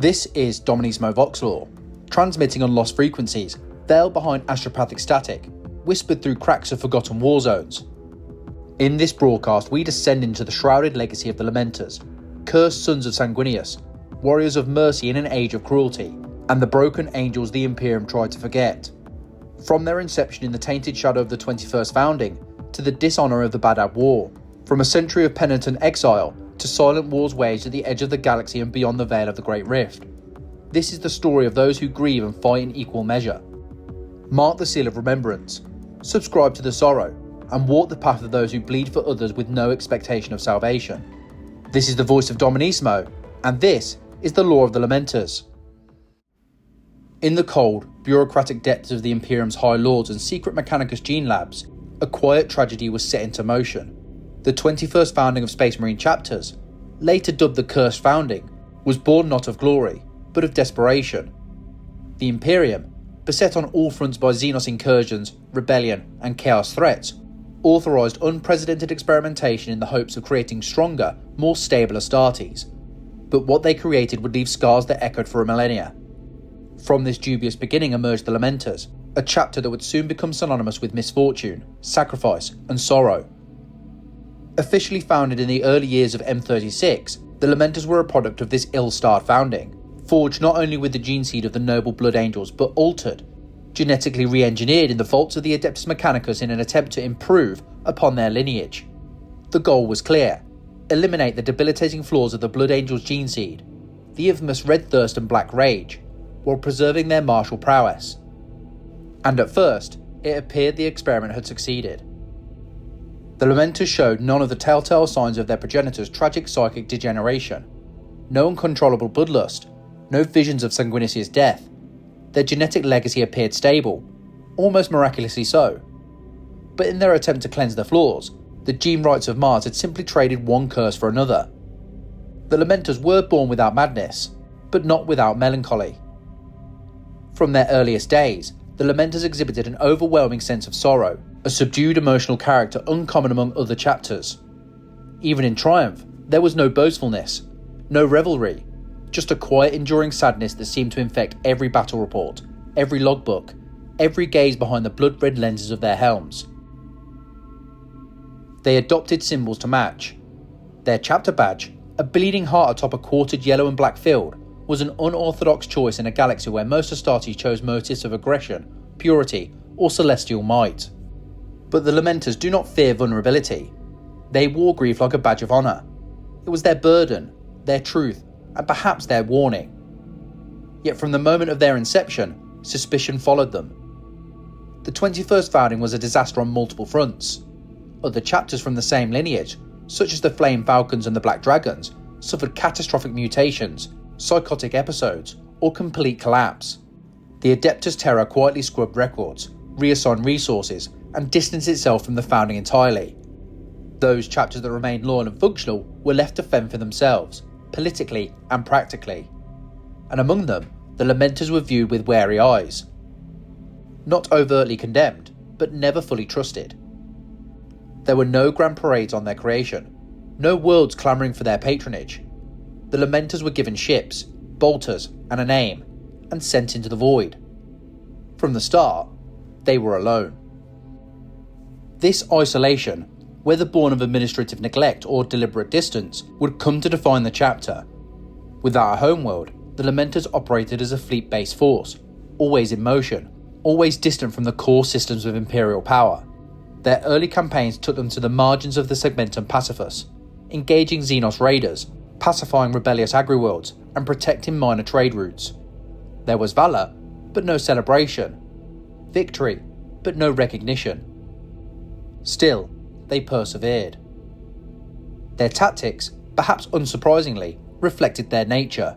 This is Dominismo Voxlore, transmitting on lost frequencies, veiled behind astropathic static, whispered through cracks of forgotten war zones. In this broadcast, we descend into the shrouded legacy of the Lamenters, cursed sons of Sanguinius, warriors of mercy in an age of cruelty, and the broken angels the Imperium tried to forget. From their inception in the tainted shadow of the 21st founding, to the dishonour of the Badab War, from a century of penitent exile, to silent wars waged at the edge of the galaxy and beyond the veil of the Great Rift. This is the story of those who grieve and fight in equal measure. Mark the seal of remembrance, subscribe to the sorrow, and walk the path of those who bleed for others with no expectation of salvation. This is the voice of Dominismo, and this is the law of the Lamenters. In the cold, bureaucratic depths of the Imperium's High Lords and secret Mechanicus gene labs, a quiet tragedy was set into motion. The 21st founding of Space Marine chapters, later dubbed the Cursed Founding, was born not of glory, but of desperation. The Imperium, beset on all fronts by Xenos incursions, rebellion, and chaos threats, authorised unprecedented experimentation in the hopes of creating stronger, more stable Astartes. But what they created would leave scars that echoed for a millennia. From this dubious beginning emerged the Lamenters, a chapter that would soon become synonymous with misfortune, sacrifice, and sorrow. Officially founded in the early years of M36, the Lamenters were a product of this ill-starred founding, forged not only with the gene seed of the noble blood angels but altered, genetically re-engineered in the vaults of the Adeptus Mechanicus in an attempt to improve upon their lineage. The goal was clear: eliminate the debilitating flaws of the blood angels' gene seed, the infamous red thirst and black rage, while preserving their martial prowess. And at first, it appeared the experiment had succeeded. The Lamenters showed none of the telltale signs of their progenitors' tragic psychic degeneration. No uncontrollable bloodlust, no visions of Sanguinius' death. Their genetic legacy appeared stable, almost miraculously so. But in their attempt to cleanse the flaws, the gene rights of Mars had simply traded one curse for another. The Lamenters were born without madness, but not without melancholy. From their earliest days, the Lamenters exhibited an overwhelming sense of sorrow, a subdued emotional character uncommon among other chapters. Even in triumph, there was no boastfulness, no revelry, just a quiet enduring sadness that seemed to infect every battle report, every logbook, every gaze behind the blood-red lenses of their helms. They adopted symbols to match. Their chapter badge, a bleeding heart atop a quartered yellow and black field, was an unorthodox choice in a galaxy where most Astartes chose motives of aggression, purity, or celestial might. But the Lamenters do not fear vulnerability. They wore grief like a badge of honour. It was their burden, their truth, and perhaps their warning. Yet from the moment of their inception, suspicion followed them. The 21st founding was a disaster on multiple fronts. Other chapters from the same lineage, such as the Flame Falcons and the Black Dragons, suffered catastrophic mutations, psychotic episodes, or complete collapse. The Adeptus Terra quietly scrubbed records, reassigned resources, and distanced itself from the founding entirely. Those chapters that remained loyal and functional were left to fend for themselves, politically and practically. And among them, the Lamenters were viewed with wary eyes. Not overtly condemned, but never fully trusted. There were no grand parades on their creation, no worlds clamouring for their patronage. The Lamenters were given ships, bolters, and a name, and sent into the void. From the start, they were alone. This isolation, whether born of administrative neglect or deliberate distance, would come to define the chapter. Without a homeworld, the Lamenters operated as a fleet-based force, always in motion, always distant from the core systems of Imperial power. Their early campaigns took them to the margins of the Segmentum Pacificus, engaging Xenos raiders, pacifying rebellious agri-worlds, and protecting minor trade routes. There was valour, but no celebration. Victory, but no recognition. Still, they persevered. Their tactics, perhaps unsurprisingly, reflected their nature.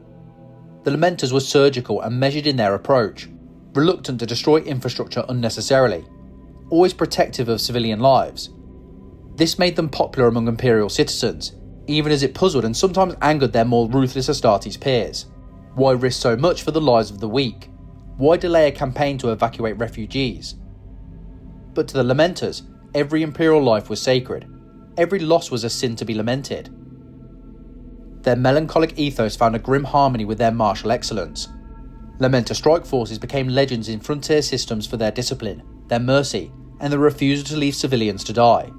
The Lamenters were surgical and measured in their approach, reluctant to destroy infrastructure unnecessarily, always protective of civilian lives. This made them popular among Imperial citizens, even as it puzzled and sometimes angered their more ruthless Astartes peers. Why risk so much for the lives of the weak? Why delay a campaign to evacuate refugees? But to the Lamenters, every Imperial life was sacred. Every loss was a sin to be lamented. Their melancholic ethos found a grim harmony with their martial excellence. Lamenter strike forces became legends in frontier systems for their discipline, their mercy, and the refusal to leave civilians to die.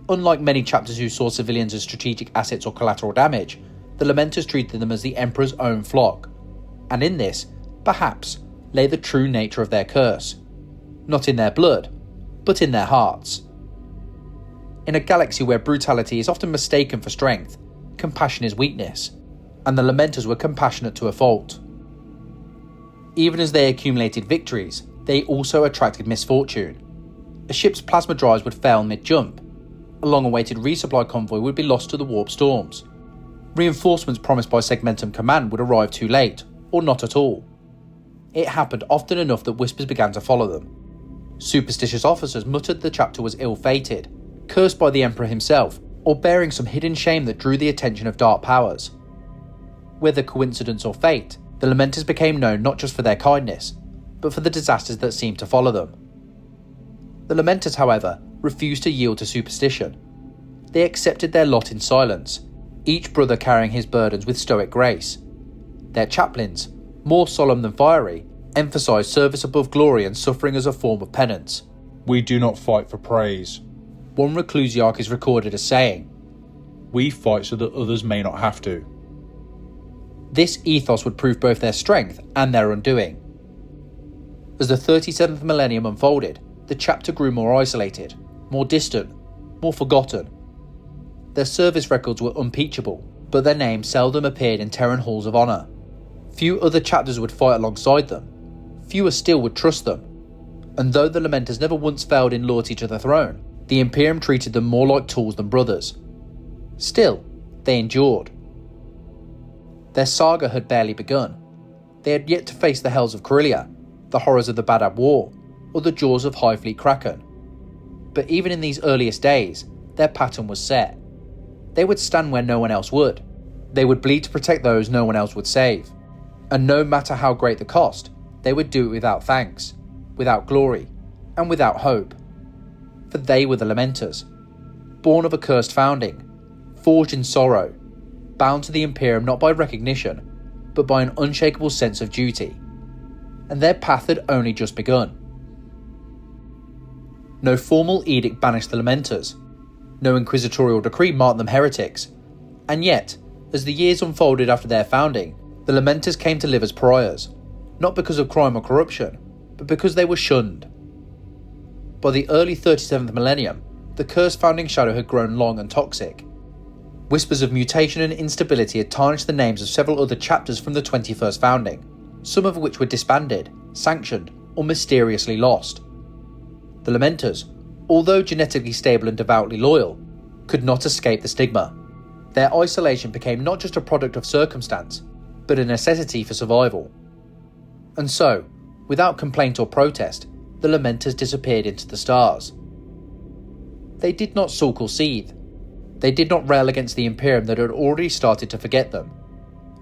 Unlike many chapters who saw civilians as strategic assets or collateral damage, the Lamenters treated them as the Emperor's own flock. And in this, perhaps, lay the true nature of their curse. Not in their blood, but in their hearts. In a galaxy where brutality is often mistaken for strength, compassion is weakness, and the Lamenters were compassionate to a fault. Even as they accumulated victories, they also attracted misfortune. A ship's plasma drives would fail mid-jump. A long-awaited resupply convoy would be lost to the warp storms. Reinforcements promised by Segmentum Command would arrive too late, or not at all. It happened often enough that whispers began to follow them. Superstitious officers muttered the chapter was ill-fated, cursed by the Emperor himself, or bearing some hidden shame that drew the attention of dark powers. Whether coincidence or fate, the Lamenters became known not just for their kindness, but for the disasters that seemed to follow them. The Lamenters, however, refused to yield to superstition. They accepted their lot in silence, each brother carrying his burdens with stoic grace. Their chaplains, more solemn than fiery, emphasised service above glory and suffering as a form of penance. "We do not fight for praise," one reclusiarch is recorded as saying. "We fight so that others may not have to." This ethos would prove both their strength and their undoing. As the 37th millennium unfolded, the chapter grew more isolated, more distant, more forgotten. Their service records were unimpeachable, but their names seldom appeared in Terran halls of honour. Few other chapters would fight alongside them. Fewer still would trust them. And though the Lamenters never once failed in loyalty to the throne, the Imperium treated them more like tools than brothers. Still, they endured. Their saga had barely begun. They had yet to face the hells of Corellia, the horrors of the Badab War, or the jaws of Hive Fleet Kraken. But even in these earliest days, their pattern was set. They would stand where no one else would. They would bleed to protect those no one else would save. And no matter how great the cost, they would do it without thanks, without glory, and without hope. For they were the Lamenters, born of a cursed founding, forged in sorrow, bound to the Imperium not by recognition, but by an unshakable sense of duty. And their path had only just begun. No formal edict banished the Lamenters. No inquisitorial decree marked them heretics. And yet, as the years unfolded after their founding, the Lamenters came to live as pariahs, not because of crime or corruption, but because they were shunned. By the early 37th millennium, the cursed founding shadow had grown long and toxic. Whispers of mutation and instability had tarnished the names of several other chapters from the 21st founding, some of which were disbanded, sanctioned, or mysteriously lost. The Lamenters, although genetically stable and devoutly loyal, could not escape the stigma. Their isolation became not just a product of circumstance, but a necessity for survival. And so, without complaint or protest, the Lamenters disappeared into the stars. They did not sulk or seethe. They did not rail against the Imperium that had already started to forget them.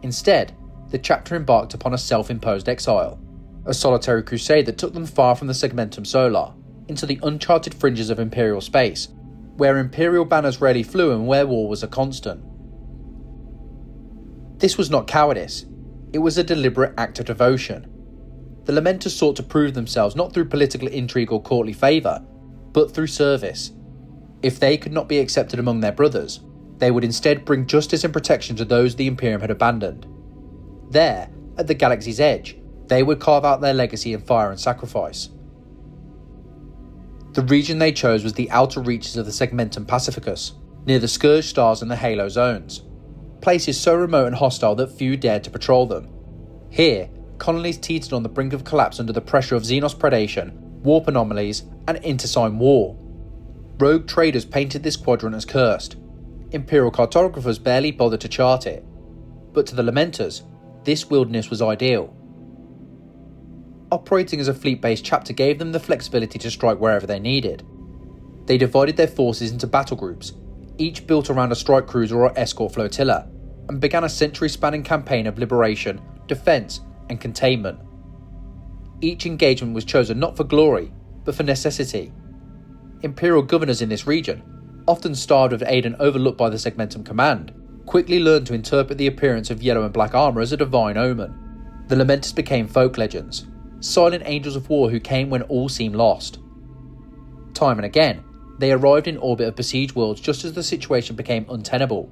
Instead, the chapter embarked upon a self-imposed exile, a solitary crusade that took them far from the Segmentum Solar, into the uncharted fringes of Imperial space, where Imperial banners rarely flew and where war was a constant. This was not cowardice, it was a deliberate act of devotion. The Lamenters sought to prove themselves not through political intrigue or courtly favour, but through service. If they could not be accepted among their brothers, they would instead bring justice and protection to those the Imperium had abandoned. There, at the galaxy's edge, they would carve out their legacy in fire and sacrifice. The region they chose was the outer reaches of the Segmentum Pacificus, near the Scourge stars and the Halo zones, places so remote and hostile that few dared to patrol them. Here, colonies teetered on the brink of collapse under the pressure of Xenos predation, warp anomalies, and intersign war. Rogue traders painted this quadrant as cursed. Imperial cartographers barely bothered to chart it. But to the Lamenters, this wilderness was ideal. Operating as a fleet-based chapter gave them the flexibility to strike wherever they needed. They divided their forces into battle groups, each built around a strike cruiser or escort flotilla, and began a century-spanning campaign of liberation, defence, and containment. Each engagement was chosen not for glory, but for necessity. Imperial governors in this region, often starved of aid and overlooked by the Segmentum Command, quickly learned to interpret the appearance of yellow and black armour as a divine omen. The Lamenters became folk legends, silent angels of war who came when all seemed lost. Time and again, they arrived in orbit of besieged worlds just as the situation became untenable.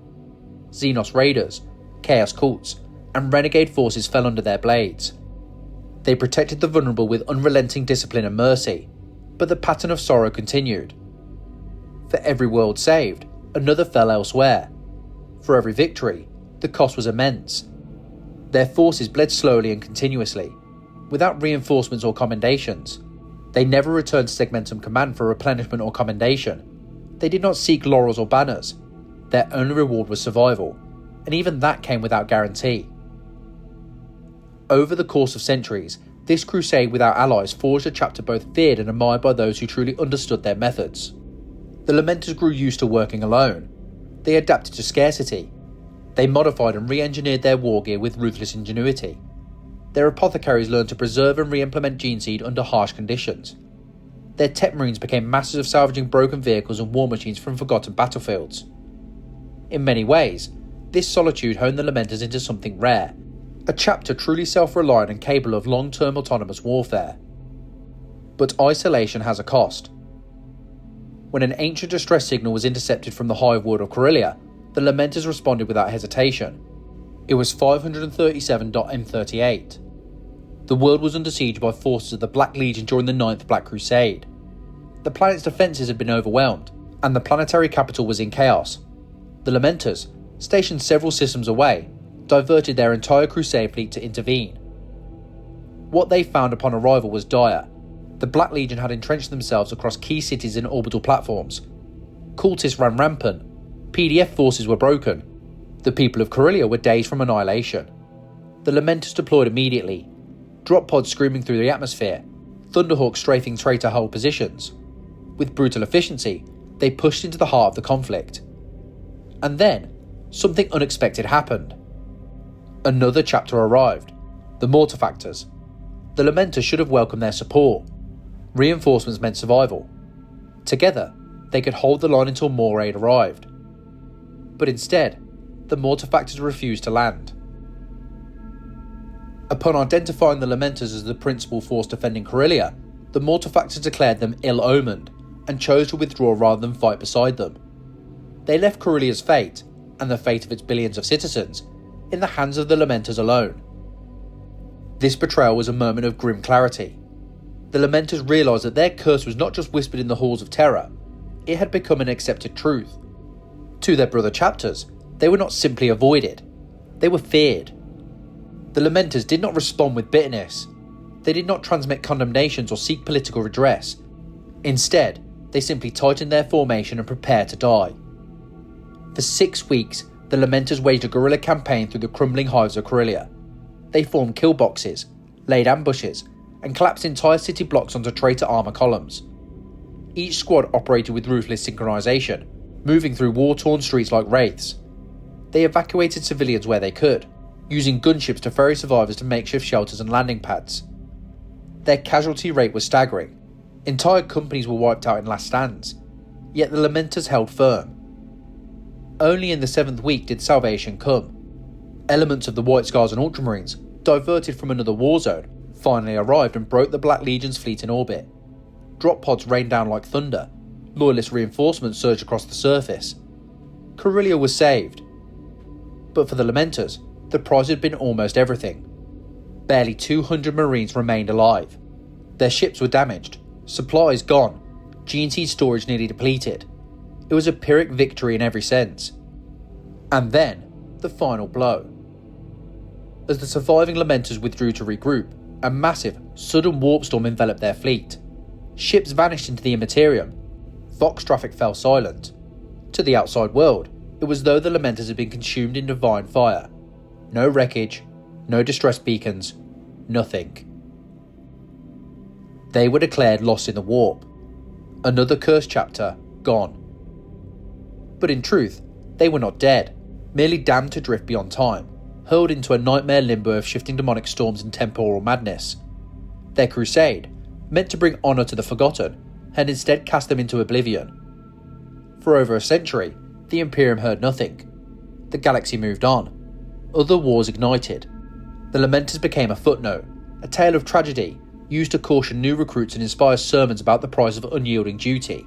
Xenos raiders, chaos cults, and renegade forces fell under their blades. They protected the vulnerable with unrelenting discipline and mercy, but the pattern of sorrow continued. For every world saved, another fell elsewhere. For every victory, the cost was immense. Their forces bled slowly and continuously, without reinforcements or commendations. They never returned to Segmentum Command for replenishment or commendation. They did not seek laurels or banners. Their only reward was survival, and even that came without guarantee. Over the course of centuries, this crusade without allies forged a chapter both feared and admired by those who truly understood their methods. The Lamenters grew used to working alone. They adapted to scarcity. They modified and re-engineered their war gear with ruthless ingenuity. Their apothecaries learned to preserve and re-implement gene seed under harsh conditions. Their tech marines became masters of salvaging broken vehicles and war machines from forgotten battlefields. In many ways, this solitude honed the Lamenters into something rare, a chapter truly self-reliant and capable of long-term autonomous warfare. But isolation has a cost. When an ancient distress signal was intercepted from the Hive World of Corellia, the Lamenters responded without hesitation. It was 537.M38. The world was under siege by forces of the Black Legion during the 9th Black Crusade. The planet's defences had been overwhelmed, and the planetary capital was in chaos. The Lamenters, stationed several systems away, diverted their entire Crusade fleet to intervene. What they found upon arrival was dire. The Black Legion had entrenched themselves across key cities and orbital platforms. Cultists ran rampant. PDF forces were broken. The people of Corellia were dazed from annihilation. The Lamenters deployed immediately. Drop pods screaming through the atmosphere. Thunderhawks strafing traitor hull positions. With brutal efficiency, they pushed into the heart of the conflict. And then, something unexpected happened. Another chapter arrived. The Mortifactors. The Lamenters should have welcomed their support. Reinforcements meant survival. Together, they could hold the line until more aid arrived. But instead, the Mortifactors refused to land. Upon identifying the Lamenters as the principal force defending Corellia, the Mortifactors declared them ill-omened and chose to withdraw rather than fight beside them. They left Corellia's fate, and the fate of its billions of citizens, in the hands of the Lamenters alone. This betrayal was a moment of grim clarity. The Lamenters realised that their curse was not just whispered in the halls of terror, it had become an accepted truth. To their brother chapters, they were not simply avoided, they were feared. The Lamenters did not respond with bitterness. They did not transmit condemnations or seek political redress. Instead, they simply tightened their formation and prepared to die. For 6 weeks, the Lamenters waged a guerrilla campaign through the crumbling hives of Corellia. They formed kill boxes, laid ambushes, and collapsed entire city blocks onto traitor armour columns. Each squad operated with ruthless synchronisation, moving through war-torn streets like wraiths. They evacuated civilians where they could, using gunships to ferry survivors to makeshift shelters and landing pads. Their casualty rate was staggering. Entire companies were wiped out in last stands, yet the Lamenters held firm. Only in the 7th week did salvation come. Elements of the White Scars and Ultramarines, diverted from another war zone, finally arrived and broke the Black Legion's fleet in orbit. Drop pods rained down like thunder. Loyalist reinforcements surged across the surface. Corellia was saved. But for the Lamenters, the prize had been almost everything. Barely 200 Marines remained alive. Their ships were damaged, supplies gone, G&T storage nearly depleted. It was a Pyrrhic victory in every sense. And then, the final blow. As the surviving Lamenters withdrew to regroup, a massive, sudden warp storm enveloped their fleet. Ships vanished into the Imperium. Vox traffic fell silent. To the outside world, it was as though the Lamenters had been consumed in divine fire. No wreckage, no distress beacons, nothing. They were declared lost in the warp. Another cursed chapter, gone. But in truth, they were not dead, merely damned to drift beyond time, hurled into a nightmare limbo of shifting demonic storms and temporal madness. Their crusade, meant to bring honour to the forgotten, had instead cast them into oblivion. For over a century, the Imperium heard nothing. the galaxy moved on. Other wars ignited. The Lamenters became a footnote, a tale of tragedy used to caution new recruits and inspire sermons about the price of unyielding duty.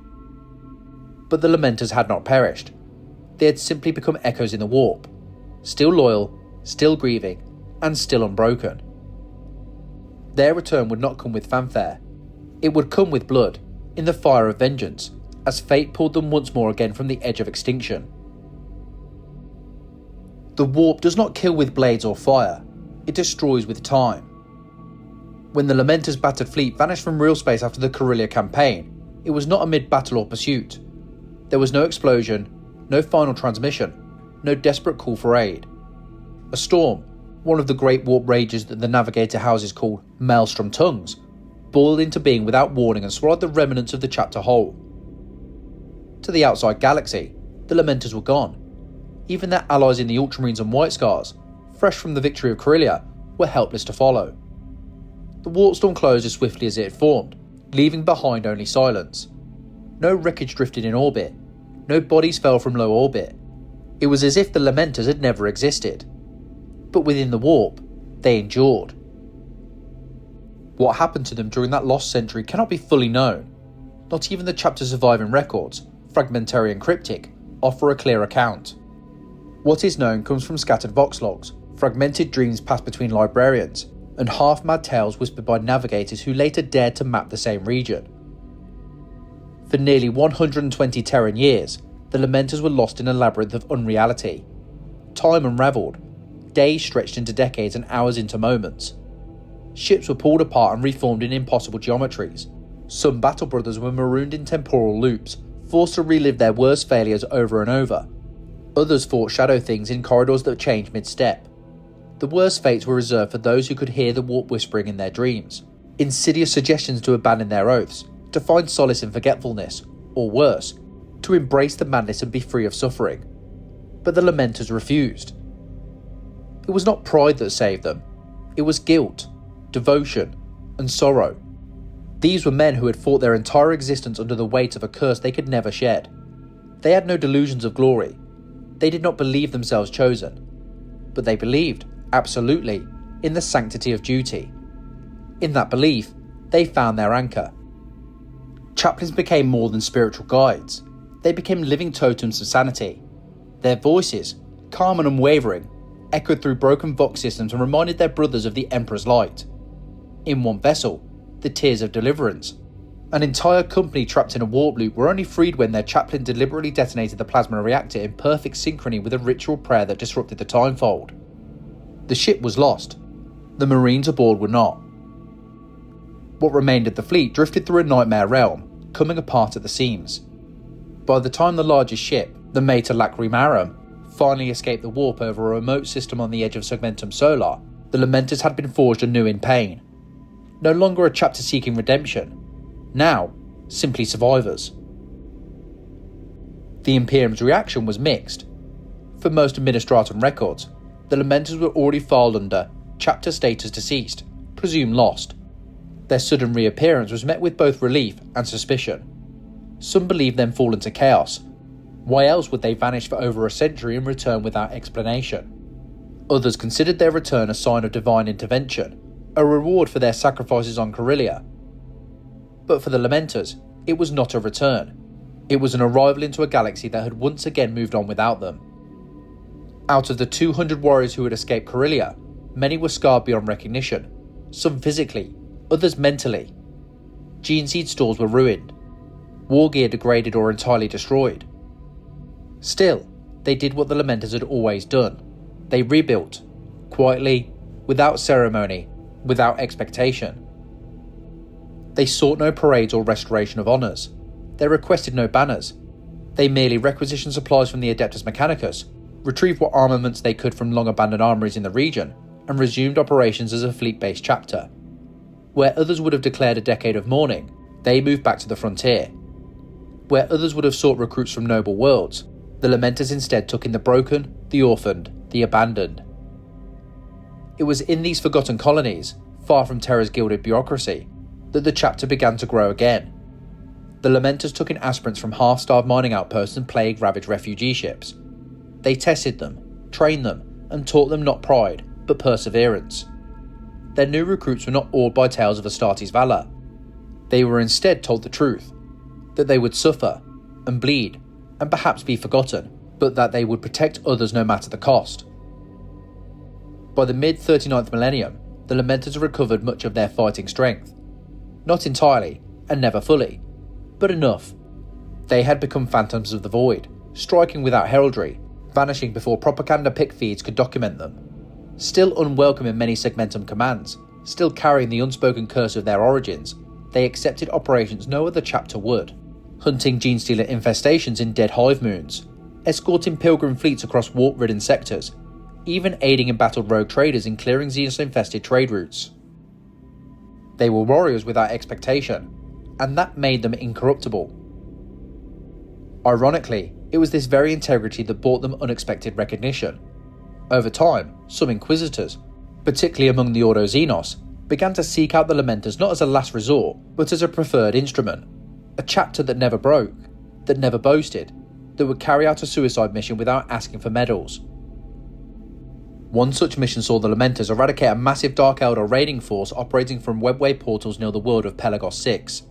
But the Lamenters had not perished. They had simply become echoes in the warp, still loyal, still grieving, and still unbroken. Their return would not come with fanfare. It would come with blood, in the fire of vengeance, as fate pulled them once more again from the edge of extinction. The warp does not kill with blades or fire, it destroys with time. When the Lamenters' battered fleet vanished from real space after the Corellia campaign, it was not amid battle or pursuit. There was no explosion, no final transmission, no desperate call for aid. A storm, one of the great warp rages that the Navigator houses called Maelstrom Tongues, boiled into being without warning and swallowed the remnants of the chapter whole. To the outside galaxy, the Lamenters were gone. Even their allies in the Ultramarines and White Scars, fresh from the victory of Corellia, were helpless to follow. The warp storm closed as swiftly as it had formed, leaving behind only silence. No wreckage drifted in orbit. No bodies fell from low orbit. It was as if the Lamenters had never existed. But within the warp, they endured. What happened to them during that lost century cannot be fully known. Not even the chapter's surviving records, fragmentary and cryptic, offer a clear account. What is known comes from scattered vox logs, fragmented dreams passed between librarians, and half-mad tales whispered by navigators who later dared to map the same region. For nearly 120 Terran years, the Lamenters were lost in a labyrinth of unreality. Time unravelled, days stretched into decades and hours into moments. Ships were pulled apart and reformed in impossible geometries. Some battle brothers were marooned in temporal loops, forced to relive their worst failures over and over. Others fought shadow things in corridors that changed mid-step. The worst fates were reserved for those who could hear the warp whispering in their dreams, insidious suggestions to abandon their oaths, to find solace in forgetfulness, or worse, to embrace the madness and be free of suffering. But the Lamenters refused. It was not pride that saved them, it was guilt, devotion, and sorrow. These were men who had fought their entire existence under the weight of a curse they could never shed. They had no delusions of glory. They did not believe themselves chosen. But they believed, absolutely, in the sanctity of duty. In that belief, they found their anchor. Chaplains became more than spiritual guides. They became living totems of sanity. Their voices, calm and unwavering, echoed through broken vox systems and reminded their brothers of the Emperor's light. In one vessel, the tears of deliverance. An entire company trapped in a warp loop were only freed when their chaplain deliberately detonated the plasma reactor in perfect synchrony with a ritual prayer that disrupted the timefold. The ship was lost. The Marines aboard were not. What remained of the fleet drifted through a nightmare realm, coming apart at the seams. By the time the largest ship, the Mater Lacrimarum, finally escaped the warp over a remote system on the edge of Segmentum Solar, the Lamenters had been forged anew in pain. No longer a chapter seeking redemption. Now, simply survivors. The Imperium's reaction was mixed. For most Administratum records, the Lamenters were already filed under chapter status deceased, presumed lost. Their sudden reappearance was met with both relief and suspicion. Some believed them fallen to chaos. Why else would they vanish for over a century and return without explanation? Others considered their return a sign of divine intervention, a reward for their sacrifices on Corellia. But for the Lamenters, it was not a return. It was an arrival into a galaxy that had once again moved on without them. Out of the 200 warriors who had escaped Corellia, many were scarred beyond recognition, some physically, others mentally. Gene seed stores were ruined, war gear degraded or entirely destroyed. Still, they did what the Lamenters had always done. They rebuilt, quietly, without ceremony, without expectation. They sought no parades or restoration of honours. They requested no banners. They merely requisitioned supplies from the Adeptus Mechanicus, retrieved what armaments they could from long-abandoned armories in the region, and resumed operations as a fleet-based chapter. Where others would have declared a decade of mourning, they moved back to the frontier. Where others would have sought recruits from noble worlds, the Lamenters instead took in the broken, the orphaned, the abandoned. It was in these forgotten colonies, far from Terra's gilded bureaucracy, that the chapter began to grow again. The Lamenters took in aspirants from half-starved mining outposts and plague-ravaged refugee ships. They tested them, trained them and taught them not pride, but perseverance. Their new recruits were not awed by tales of Astartes' valour. They were instead told the truth, that they would suffer and bleed and perhaps be forgotten, but that they would protect others no matter the cost. By the mid-39th millennium, the Lamenters had recovered much of their fighting strength. Not entirely, and never fully, but enough. They had become phantoms of the void, striking without heraldry, vanishing before propaganda pick feeds could document them. Still unwelcome in many segmentum commands, still carrying the unspoken curse of their origins, they accepted operations no other chapter would. Hunting genestealer infestations in dead hive moons, escorting pilgrim fleets across warp-ridden sectors, even aiding embattled rogue traders in clearing Xenos-infested trade routes. They were warriors without expectation, and that made them incorruptible. Ironically, it was this very integrity that brought them unexpected recognition. Over time, some inquisitors, particularly among the Ordo Xenos, began to seek out the Lamenters not as a last resort, but as a preferred instrument. A chapter that never broke, that never boasted, that would carry out a suicide mission without asking for medals. One such mission saw the Lamenters eradicate a massive Dark Eldar raiding force operating from webway portals near the world of Pelagos 6.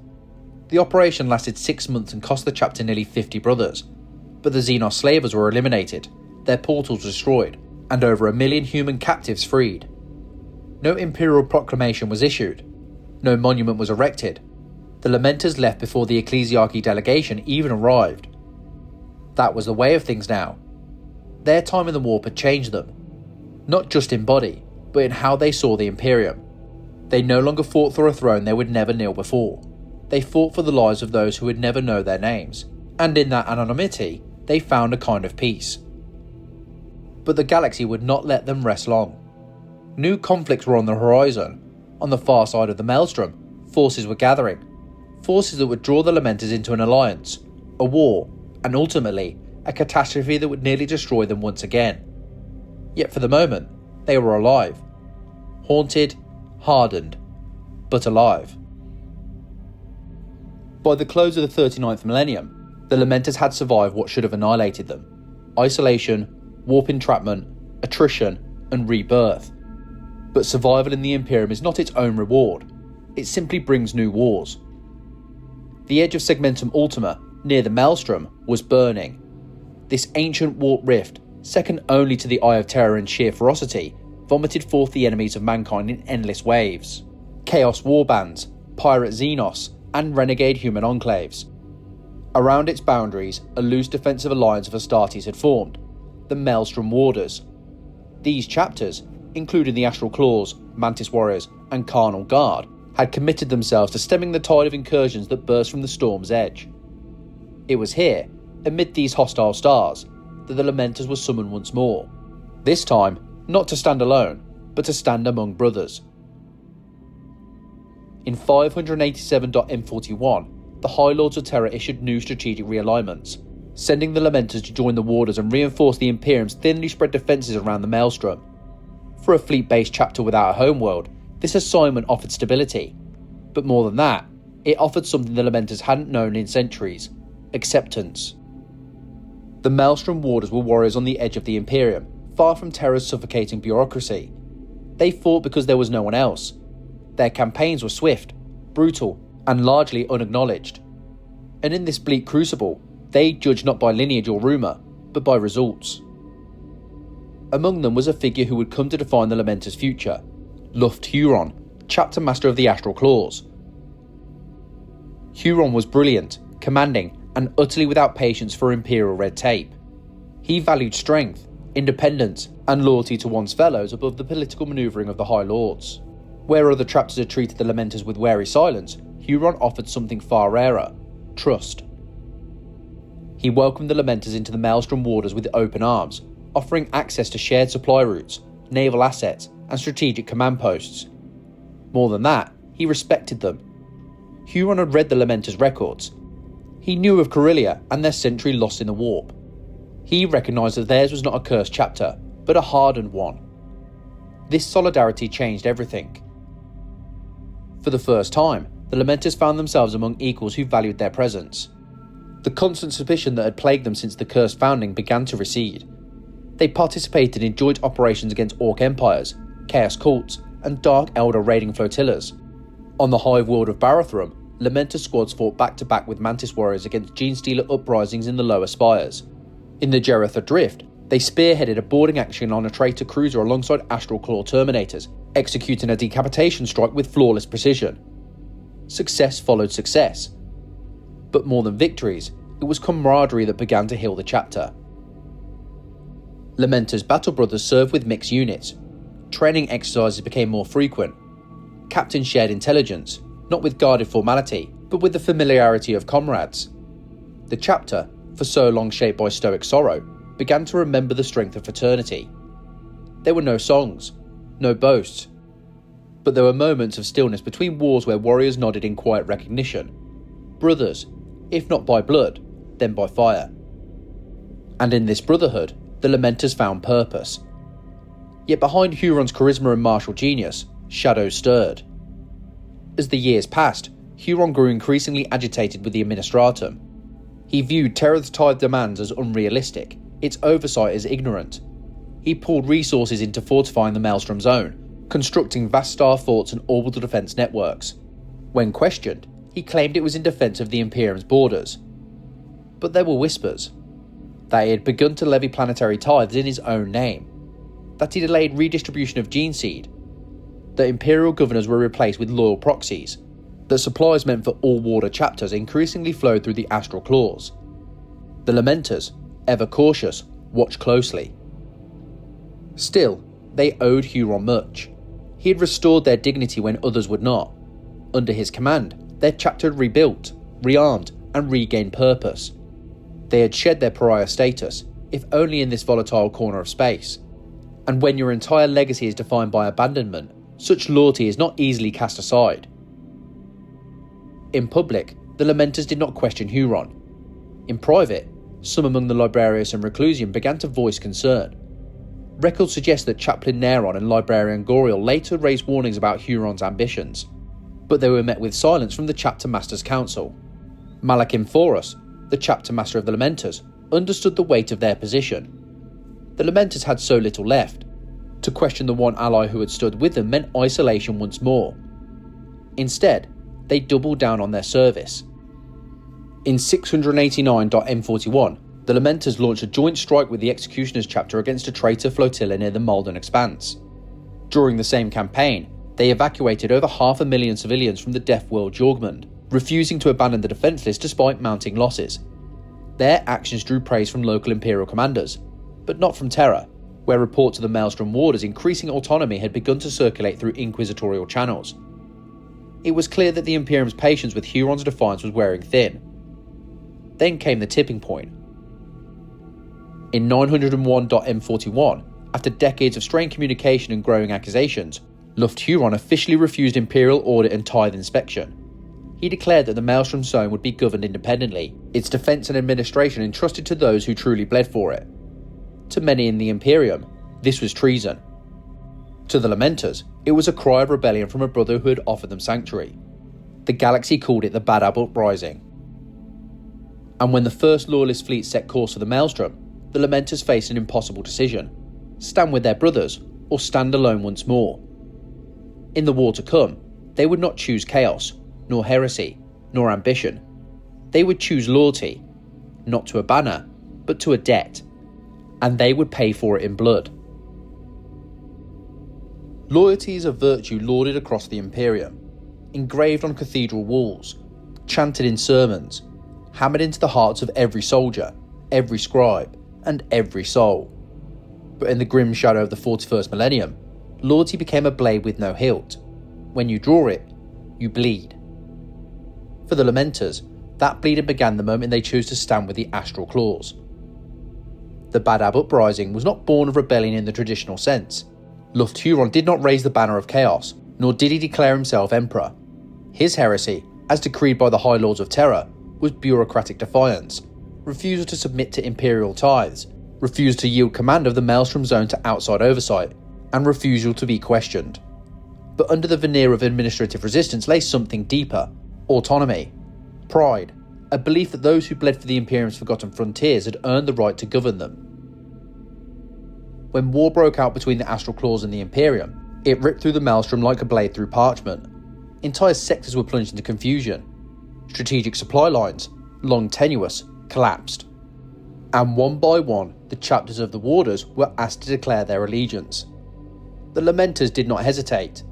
The operation lasted 6 months and cost the chapter nearly 50 brothers, but the Xenos slavers were eliminated, their portals destroyed, and over 1 million human captives freed. No imperial proclamation was issued, no monument was erected. The Lamenters left before the ecclesiarchy delegation even arrived. That was the way of things now. Their time in the warp had changed them, not just in body, but in how they saw the Imperium. They no longer fought for a throne they would never kneel before. They fought for the lives of those who would never know their names, and in that anonymity, they found a kind of peace. But the galaxy would not let them rest long. New conflicts were on the horizon. On the far side of the Maelstrom, forces were gathering. Forces that would draw the Lamenters into an alliance, a war, and ultimately, a catastrophe that would nearly destroy them once again. Yet for the moment, they were alive. Haunted, hardened, but alive. By the close of the 39th millennium, the Lamenters had survived what should have annihilated them: isolation, warp entrapment, attrition, and rebirth. But survival in the Imperium is not its own reward, it simply brings new wars. The edge of Segmentum Ultima, near the Maelstrom, was burning. This ancient warp rift, second only to the Eye of Terror in sheer ferocity, vomited forth the enemies of mankind in endless waves. Chaos warbands, pirate Xenos, and renegade human enclaves. Around its boundaries, a loose defensive alliance of Astartes had formed, the Maelstrom Warders. These chapters, including the Astral Claws, Mantis Warriors, and Carnal Guard, had committed themselves to stemming the tide of incursions that burst from the storm's edge. It was here, amid these hostile stars, that the Lamenters were summoned once more. This time, not to stand alone, but to stand among brothers. In 587.M41, the High Lords of Terror issued new strategic realignments, sending the Lamenters to join the Warders and reinforce the Imperium's thinly spread defences around the Maelstrom. For a fleet-based chapter without a homeworld, this assignment offered stability. But more than that, it offered something the Lamenters hadn't known in centuries: acceptance. The Maelstrom Warders were warriors on the edge of the Imperium, far from Terror's suffocating bureaucracy. They fought because there was no one else. Their campaigns were swift, brutal, and largely unacknowledged. And in this bleak crucible, they judged not by lineage or rumour, but by results. Among them was a figure who would come to define the Lamenters' future: Luft Huron, chapter master of the Astral Claws. Huron was brilliant, commanding, and utterly without patience for imperial red tape. He valued strength, independence, and loyalty to one's fellows above the political manoeuvring of the High Lords. Where other chapters had treated the Lamenters with wary silence, Huron offered something far rarer: trust. He welcomed the Lamenters into the Maelstrom Warders with open arms, offering access to shared supply routes, naval assets, and strategic command posts. More than that, he respected them. Huron had read the Lamenters' records. He knew of Corellia and their century lost in the warp. He recognised that theirs was not a cursed chapter, but a hardened one. This solidarity changed everything. For the first time, the Lamenters found themselves among equals who valued their presence. The constant suspicion that had plagued them since the cursed founding began to recede. They participated in joint operations against Orc empires, Chaos cults, and Dark Elder raiding flotillas. On the hive world of Barathrum, Lamenter squads fought back-to-back with Mantis warriors against Genestealer uprisings in the lower spires. In the Jereth Adrift, they spearheaded a boarding action on a traitor cruiser alongside Astral Claw Terminators, executing a decapitation strike with flawless precision. Success followed success. But more than victories, it was camaraderie that began to heal the chapter. Lamenter's battle brothers served with mixed units. Training exercises became more frequent. Captains shared intelligence, not with guarded formality, but with the familiarity of comrades. The chapter, for so long shaped by stoic sorrow, began to remember the strength of fraternity. There were no songs, no boasts, but there were moments of stillness between wars where warriors nodded in quiet recognition. Brothers, if not by blood, then by fire. And in this brotherhood, the Lamenters found purpose. Yet behind Huron's charisma and martial genius, shadows stirred. As the years passed, Huron grew increasingly agitated with the Administratum. He viewed Terra's tithe demands as unrealistic, its oversight as ignorant. He poured resources into fortifying the Maelstrom Zone, constructing vast star forts and orbital defence networks. When questioned, he claimed it was in defence of the Imperium's borders. But there were whispers that he had begun to levy planetary tithes in his own name, that he delayed redistribution of gene seed, that Imperial governors were replaced with loyal proxies, that supplies meant for all warder chapters increasingly flowed through the Astral Claws. The Lamenters, ever cautious, watched closely. Still, they owed Huron much. He had restored their dignity when others would not. Under his command, their chapter had rebuilt, rearmed, and regained purpose. They had shed their pariah status, if only in this volatile corner of space. And when your entire legacy is defined by abandonment, such loyalty is not easily cast aside. In public, the Lamenters did not question Huron. In private, some among the Librarius and Reclusium began to voice concern. Records suggest that Chaplain Neron and Librarian Goriel later raised warnings about Huron's ambitions, but they were met with silence from the Chapter Master's Council. Malakim Forus, the Chapter Master of the Lamenters, understood the weight of their position. The Lamenters had so little left. To question the one ally who had stood with them meant isolation once more. Instead, they doubled down on their service. In 689.M41, the Lamenters launched a joint strike with the Executioner's chapter against a traitor flotilla near the Malden Expanse. During the same campaign, they evacuated over 500,000 civilians from the Death World Jorgmund, refusing to abandon the defenceless despite mounting losses. Their actions drew praise from local Imperial commanders, but not from Terra, where reports of the Maelstrom Warders' increasing autonomy had begun to circulate through inquisitorial channels. It was clear that the Imperium's patience with Huron's defiance was wearing thin. Then came the tipping point. In 901.M41, after decades of strained communication and growing accusations, Luft Huron officially refused Imperial audit and tithe inspection. He declared that the Maelstrom Zone would be governed independently, its defence and administration entrusted to those who truly bled for it. To many in the Imperium, this was treason. To the Lamenters, it was a cry of rebellion from a brother who had offered them sanctuary. The galaxy called it the Badab Uprising. And when the first loyalist fleet set course for the Maelstrom, the Lamenters faced an impossible decision: stand with their brothers, or stand alone once more. In the war to come, they would not choose chaos, nor heresy, nor ambition. They would choose loyalty, not to a banner, but to a debt. And they would pay for it in blood. Loyalty is a virtue lauded across the Imperium, engraved on cathedral walls, chanted in sermons, hammered into the hearts of every soldier, every scribe, and every soul. But in the grim shadow of the 41st millennium, loyalty became a blade with no hilt. When you draw it, you bleed. For the Lamenters, that bleeding began the moment they chose to stand with the Astral Claws. The Badab Uprising was not born of rebellion in the traditional sense. Luft Huron did not raise the banner of chaos, nor did he declare himself emperor. His heresy, as decreed by the High Lords of Terror, was bureaucratic defiance, refusal to submit to imperial tithes, refusal to yield command of the Maelstrom Zone to outside oversight, and refusal to be questioned. But under the veneer of administrative resistance lay something deeper: autonomy, pride, a belief that those who bled for the Imperium's forgotten frontiers had earned the right to govern them. When war broke out between the Astral Claws and the Imperium, it ripped through the maelstrom like a blade through parchment. Entire sectors were plunged into confusion. Strategic supply lines, long tenuous, collapsed. And one by one, the chapters of the Warders were asked to declare their allegiance. The Lamenters did not hesitate.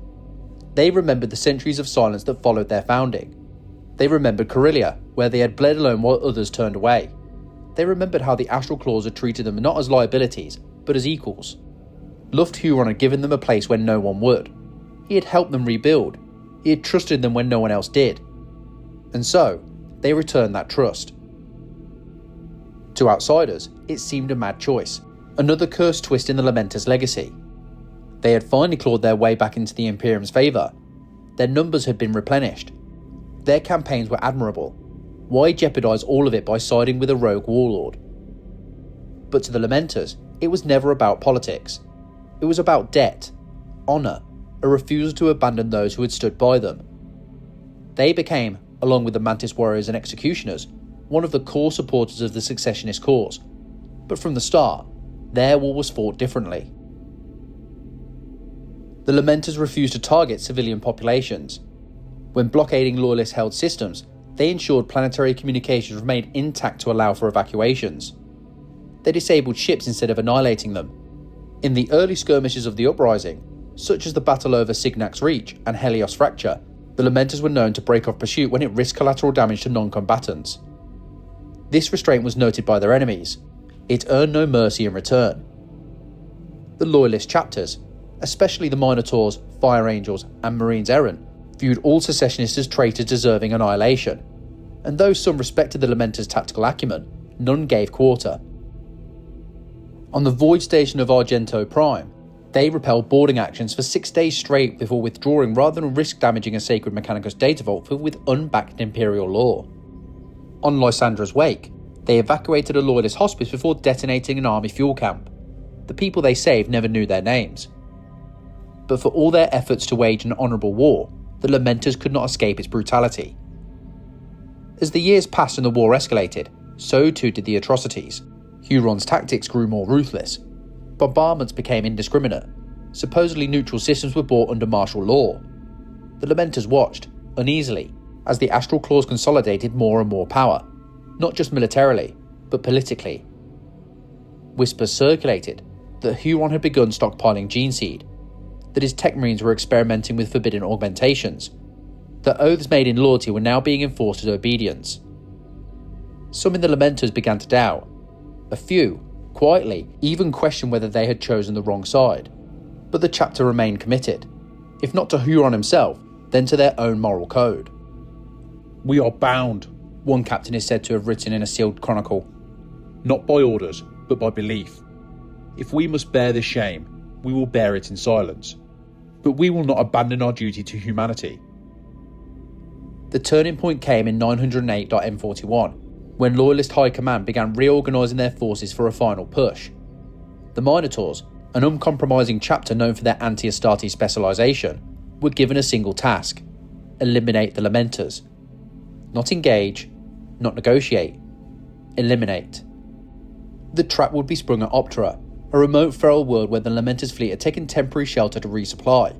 They remembered the centuries of silence that followed their founding. They remembered Corellia, where they had bled alone while others turned away. They remembered how the Astral Claws had treated them not as liabilities, but as equals. Luft Huron had given them a place when no one would. He had helped them rebuild. He had trusted them when no one else did. And so, they returned that trust. To outsiders, it seemed a mad choice, another cursed twist in the Lamenters' legacy. They had finally clawed their way back into the Imperium's favour. Their numbers had been replenished. Their campaigns were admirable. Why jeopardise all of it by siding with a rogue warlord? But to the Lamenters, it was never about politics. It was about debt, honour, a refusal to abandon those who had stood by them. They became, along with the Mantis warriors and executioners, one of the core supporters of the successionist cause. But from the start, their war was fought differently. The Lamenters refused to target civilian populations. When blockading loyalist-held systems, they ensured planetary communications remained intact to allow for evacuations. They disabled ships instead of annihilating them. In the early skirmishes of the uprising, such as the battle over Signac's Reach and Helios Fracture, the Lamenters were known to break off pursuit when it risked collateral damage to non-combatants. This restraint was noted by their enemies. It earned no mercy in return. The Loyalist chapters, especially the Minotaurs, Fire Angels and Marines Errant, viewed all secessionists as traitors deserving annihilation, and though some respected the Lamenters' tactical acumen, none gave quarter. On the void station of Argento Prime, they repelled boarding actions for 6 days straight before withdrawing rather than risk damaging a sacred Mechanicus data vault filled with unbacked Imperial lore. On Lysandra's wake, they evacuated a Loyalist hospice before detonating an army fuel camp. The people they saved never knew their names. But for all their efforts to wage an honourable war, the Lamenters could not escape its brutality. As the years passed and the war escalated, so too did the atrocities. Huron's tactics grew more ruthless. Bombardments became indiscriminate. Supposedly neutral systems were brought under martial law. The Lamenters watched, uneasily, as the Astral Claws consolidated more and more power, not just militarily, but politically. Whispers circulated that Huron had begun stockpiling gene seed, that his tech marines were experimenting with forbidden augmentations, that oaths made in loyalty were now being enforced as obedience. Some in the Lamenters began to doubt. A few, quietly, even questioned whether they had chosen the wrong side. But the chapter remained committed, if not to Huron himself, then to their own moral code. We are bound, One captain is said to have written in a sealed chronicle. not by orders, but by belief. If we must bear this shame, we will bear it in silence. But we will not abandon our duty to humanity. The turning point came in 908.M41, when Loyalist High Command began reorganising their forces for a final push. The Minotaurs, an uncompromising chapter known for their anti-Astarte specialisation, were given a single task: eliminate the Lamenters. Not engage, not negotiate, eliminate. The trap would be sprung at Optera, a remote feral world where the Lamenters fleet had taken temporary shelter to resupply.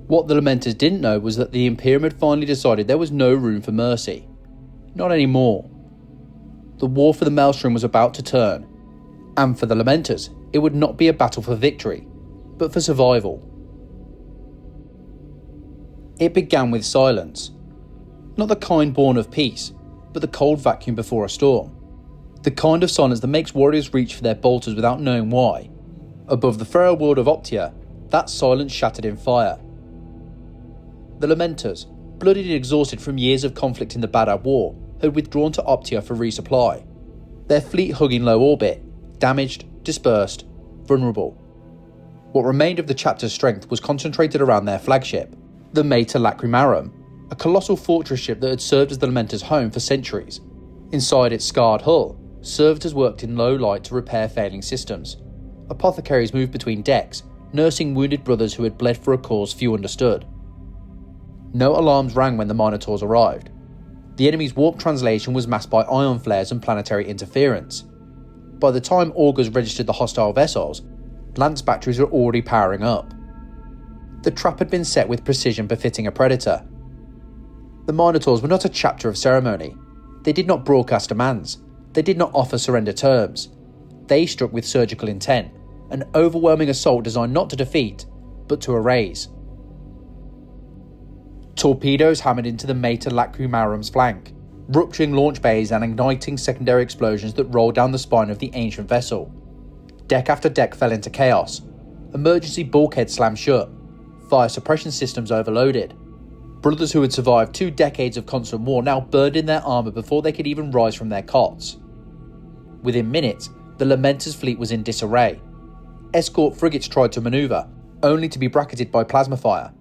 What the Lamenters didn't know was that the Imperium had finally decided there was no room for mercy. Not anymore. The war for the Maelstrom was about to turn, and for the Lamenters, it would not be a battle for victory, but for survival. It began with silence. Not the kind born of peace, but the cold vacuum before a storm. The kind of silence that makes warriors reach for their bolters without knowing why. Above the feral world of Optia, that silence shattered in fire. The Lamenters, bloodied and exhausted from years of conflict in the Badab War, had withdrawn to Optia for resupply. Their fleet hung in low orbit, damaged, dispersed, vulnerable. What remained of the chapter's strength was concentrated around their flagship, the Mater Lacrimarum, a colossal fortress ship that had served as the Lamenters' home for centuries. Inside its scarred hull, servitors worked in low light to repair failing systems. Apothecaries moved between decks, nursing wounded brothers who had bled for a cause few understood. No alarms rang when the Minotaurs arrived. The enemy's warp translation was masked by ion flares and planetary interference. By the time augurs registered the hostile vessels, Lance batteries were already powering up. The trap had been set with precision befitting a predator. The Minotaurs were not a chapter of ceremony. They did not broadcast demands. They did not offer surrender terms. They struck with surgical intent, an overwhelming assault designed not to defeat, but to erase. Torpedoes hammered into the Mater Lacrimarum's flank, rupturing launch bays and igniting secondary explosions that rolled down the spine of the ancient vessel. Deck after deck fell into chaos. Emergency bulkheads slammed shut. Fire suppression systems overloaded. Brothers who had survived 2 decades of constant war now burned in their armour before they could even rise from their cots. Within minutes, the Lamenters' fleet was in disarray. Escort frigates tried to manoeuvre, only to be bracketed by plasma fire.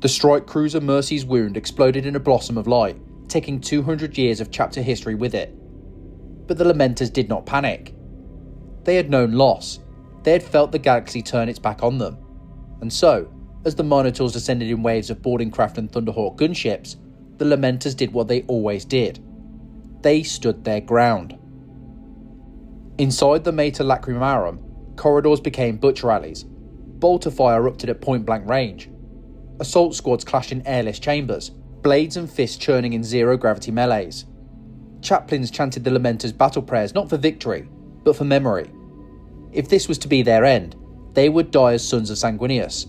The strike cruiser Mercy's wound exploded in a blossom of light, taking 200 years of chapter history with it. But the Lamenters did not panic. They had known loss. They had felt the galaxy turn its back on them. And so, as the Minotaurs descended in waves of boarding craft and Thunderhawk gunships, the Lamenters did what they always did. They stood their ground. Inside the Mater Lacrimarum, corridors became butcher alleys. Bolter fire erupted at point-blank range. Assault squads clashed in airless chambers, blades and fists churning in zero-gravity melees. Chaplains chanted the Lamenters' battle prayers not for victory, but for memory. If this was to be their end, they would die as sons of Sanguinius.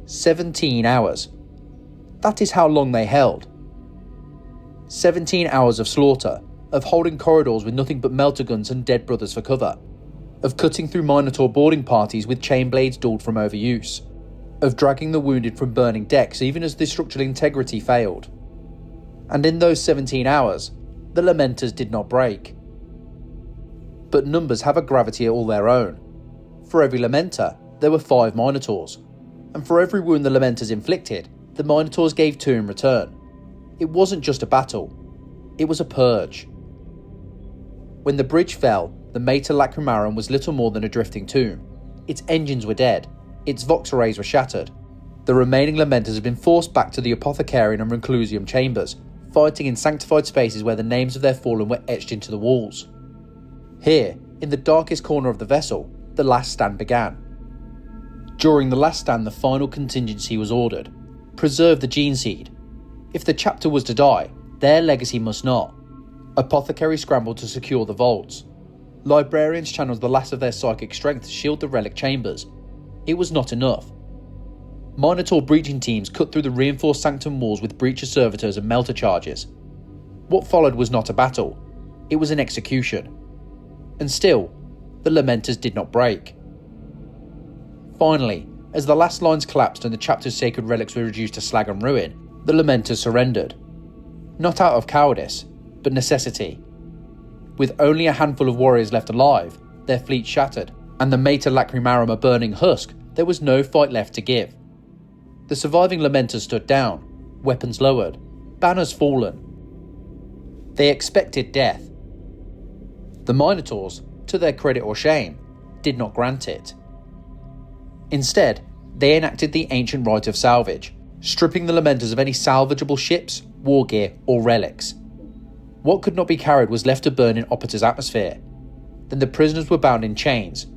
17 hours. That is how long they held. 17 hours of slaughter, of holding corridors with nothing but melter guns and dead brothers for cover, of cutting through Minotaur boarding parties with chain blades dulled from overuse, of dragging the wounded from burning decks even as the structural integrity failed. And in those 17 hours, the Lamenters did not break. But numbers have a gravity all their own. For every Lamenter, there were 5 Minotaurs, and for every wound the Lamenters inflicted, the Minotaurs gave 2 in return. It wasn't just a battle, it was a purge. When the bridge fell, the Mater Lacrimarum was little more than a drifting tomb. Its engines were dead, its vox arrays were shattered. The remaining Lamenters had been forced back to the Apothecarium and Reclusium chambers, fighting in sanctified spaces where the names of their fallen were etched into the walls. Here, in the darkest corner of the vessel, the last stand began. During the last stand, the final contingency was ordered. Preserve the gene seed. If the chapter was to die, their legacy must not. Apothecary scrambled to secure the vaults. Librarians channeled the last of their psychic strength to shield the relic chambers. It was not enough. Minotaur breaching teams cut through the reinforced sanctum walls with breacher servitors and melter charges. What followed was not a battle, it was an execution. And still, the Lamenters did not break. Finally, as the last lines collapsed and the chapter's sacred relics were reduced to slag and ruin, the Lamenters surrendered. Not out of cowardice, but necessity. With only a handful of warriors left alive, their fleet shattered, and the Mater Lacrimarum a burning husk, there was no fight left to give. The surviving Lamenters stood down, weapons lowered, banners fallen. They expected death. The Minotaurs, to their credit or shame, did not grant it. Instead, they enacted the ancient rite of salvage, stripping the Lamenters of any salvageable ships, war gear, or relics. What could not be carried was left to burn in Opeta's atmosphere. Then the prisoners were bound in chains,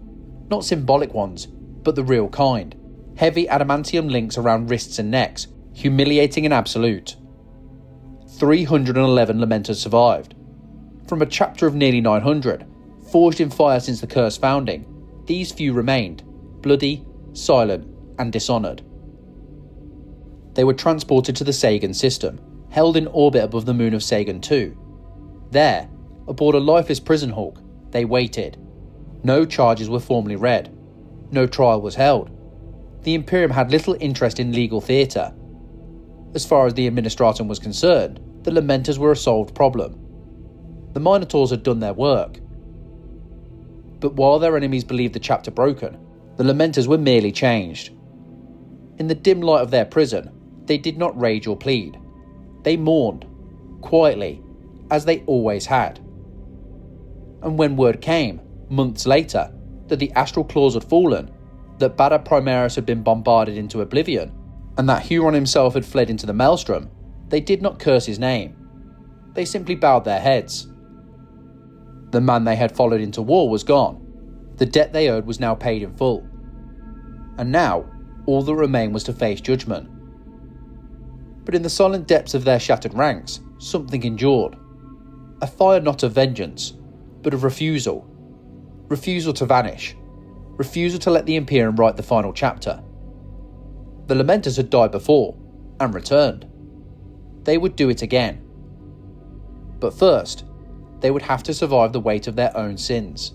not symbolic ones, but the real kind. Heavy adamantium links around wrists and necks, humiliating and absolute. 311 Lamenters survived. From a chapter of nearly 900, forged in fire since the curse founding, these few remained, bloody, silent, and dishonoured. They were transported to the Sagan system, held in orbit above the moon of Sagan II. There, aboard a lifeless prison hulk, they waited. No charges were formally read. No trial was held. The Imperium had little interest in legal theatre. As far as the Administratum was concerned, the Lamenters were a solved problem. The Minotaurs had done their work. But while their enemies believed the chapter broken, the Lamenters were merely changed. In the dim light of their prison, they did not rage or plead. They mourned, quietly, as they always had. And when word came, months later, that the astral claws had fallen, that Badab Primaris had been bombarded into oblivion, and that Huron himself had fled into the Maelstrom, they did not curse his name. They simply bowed their heads. The man they had followed into war was gone. The debt they owed was now paid in full. And now, all that remained was to face judgment. But in the silent depths of their shattered ranks, something endured. A fire not of vengeance, but of refusal. Refusal to vanish. Refusal to let the Imperium write the final chapter. The Lamenters had died before, and returned. They would do it again. But first, they would have to survive the weight of their own sins.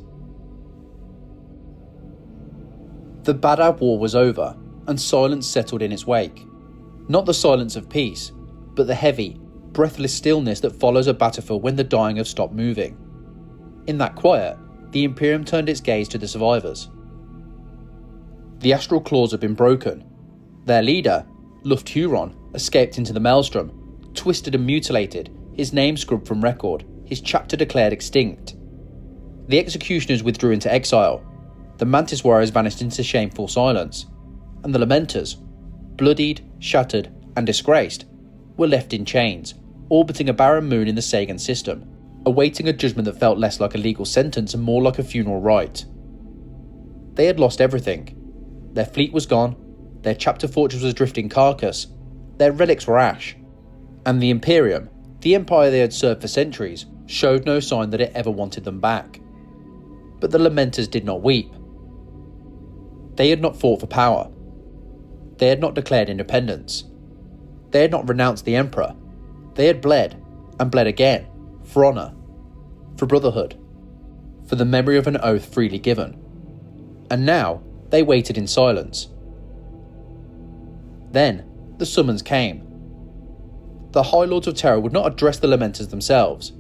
The Badab War was over, and silence settled in its wake. Not the silence of peace, but the heavy, breathless stillness that follows a battlefield when the dying have stopped moving. In that quiet, the Imperium turned its gaze to the survivors. The astral claws had been broken. Their leader, Luft Huron, escaped into the maelstrom, twisted and mutilated, his name scrubbed from record, his chapter declared extinct. The executioners withdrew into exile. The Mantis warriors vanished into shameful silence, and the Lamenters, bloodied, shattered, and disgraced, were left in chains, orbiting a barren moon in the Sagan system, awaiting a judgment that felt less like a legal sentence and more like a funeral rite. They had lost everything. Their fleet was gone, their chapter fortress was a drifting carcass, their relics were ash, and the Imperium, the empire they had served for centuries, showed no sign that it ever wanted them back. But the Lamenters did not weep. They had not fought for power. They had not declared independence. They had not renounced the Emperor. They had bled, and bled again, for honour, for brotherhood, for the memory of an oath freely given. And now they waited in silence. Then the summons came. The High Lords of Terror would not address the Lamenters themselves.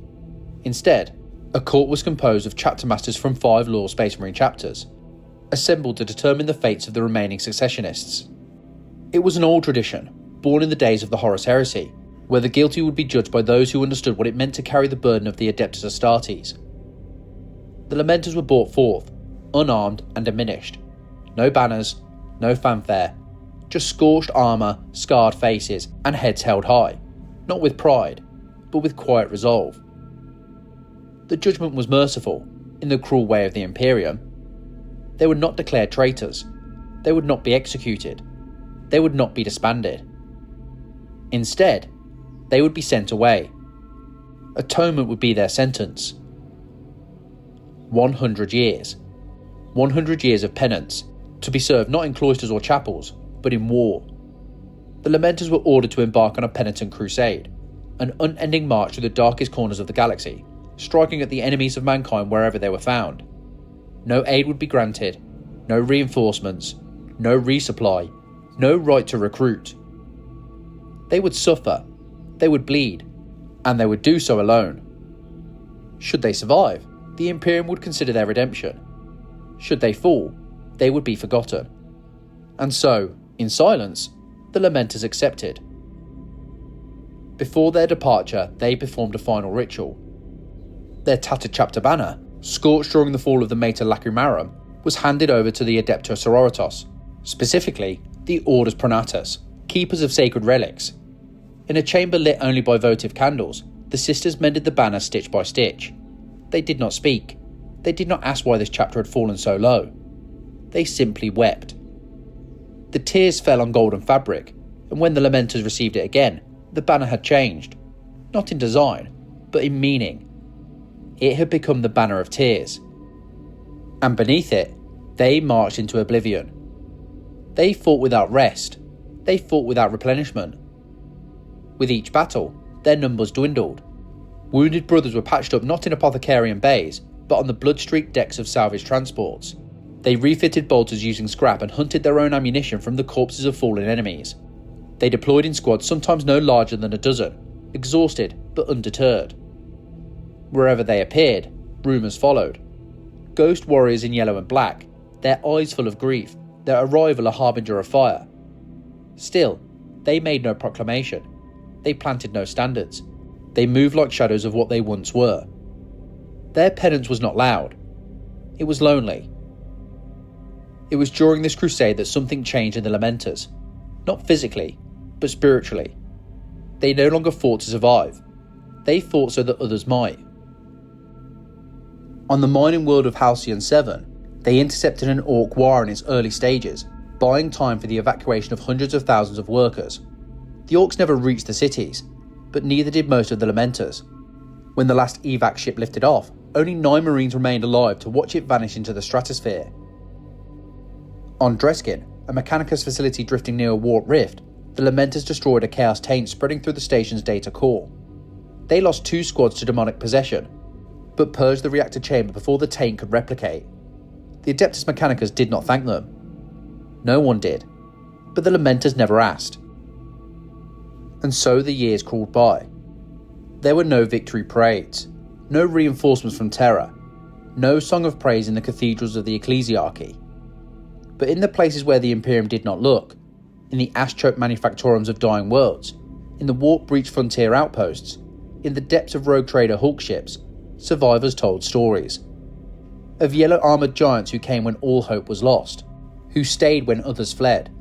Instead, a court was composed of chapter masters from 5 Loyal Space Marine chapters, assembled to determine the fates of the remaining successionists. It was an old tradition, born in the days of the Horus Heresy, where the guilty would be judged by those who understood what it meant to carry the burden of the Adeptus Astartes. The Lamenters were brought forth, unarmed and diminished. No banners, no fanfare, just scorched armour, scarred faces, and heads held high, not with pride, but with quiet resolve. The judgment was merciful, in the cruel way of the Imperium. They would not declare traitors. They would not be executed. They would not be disbanded. Instead, they would be sent away. Atonement would be their sentence. 100 years. 100 years of penance, to be served not in cloisters or chapels, but in war. The Lamenters were ordered to embark on a Penitent Crusade, an unending march through the darkest corners of the galaxy, striking at the enemies of mankind wherever they were found. No aid would be granted, no reinforcements, no resupply, no right to recruit. They would suffer, they would bleed, and they would do so alone. Should they survive, the Imperium would consider their redemption. Should they fall, they would be forgotten. And so, in silence, the Lamenters accepted. Before their departure, they performed a final ritual. Their tattered chapter banner, scorched during the fall of the Mater Lacrimarum, was handed over to the Adepta Sororitas, specifically the Orders Pronatus, keepers of sacred relics. In a chamber lit only by votive candles, the sisters mended the banner stitch by stitch. They did not speak. They did not ask why this chapter had fallen so low. They simply wept. The tears fell on golden fabric, and when the Lamenters received it again, the banner had changed. Not in design, but in meaning. It had become the banner of tears. And beneath it, they marched into oblivion. They fought without rest. They fought without replenishment. With each battle, their numbers dwindled. Wounded brothers were patched up not in apothecarian bays, but on the blood-streaked decks of salvage transports. They refitted bolters using scrap and hunted their own ammunition from the corpses of fallen enemies. They deployed in squads sometimes no larger than a dozen, exhausted but undeterred. Wherever they appeared, rumours followed. Ghost warriors in yellow and black, their eyes full of grief, their arrival a harbinger of fire. Still, they made no proclamation. They planted no standards. They moved like shadows of what they once were. Their penance was not loud. It was lonely. It was during this crusade that something changed in the Lamenters. Not physically, but spiritually. They no longer fought to survive. They fought so that others might. On the mining world of Halcyon 7, They intercepted an Orc war in its early stages, buying time for the evacuation of hundreds of thousands of workers. The Orcs never reached the cities, but neither did most of the Lamenters. When the last evac ship lifted off, only 9 Marines remained alive to watch it vanish into the stratosphere. On Dreskin, a Mechanicus facility drifting near a warp rift, the Lamenters destroyed a Chaos Taint spreading through the station's data core. They lost 2 squads to demonic possession, but purged the reactor chamber before the taint could replicate. The Adeptus Mechanicus did not thank them. No one did, but the Lamenters never asked. And so the years crawled by. There were no victory parades, no reinforcements from Terra, no song of praise in the cathedrals of the Ecclesiarchy. But in the places where the Imperium did not look, in the ash-choked manufactorums of dying worlds, in the warp-breached frontier outposts, in the depths of rogue trader Hulk ships, survivors told stories. Of yellow-armoured giants who came when all hope was lost, who stayed when others fled,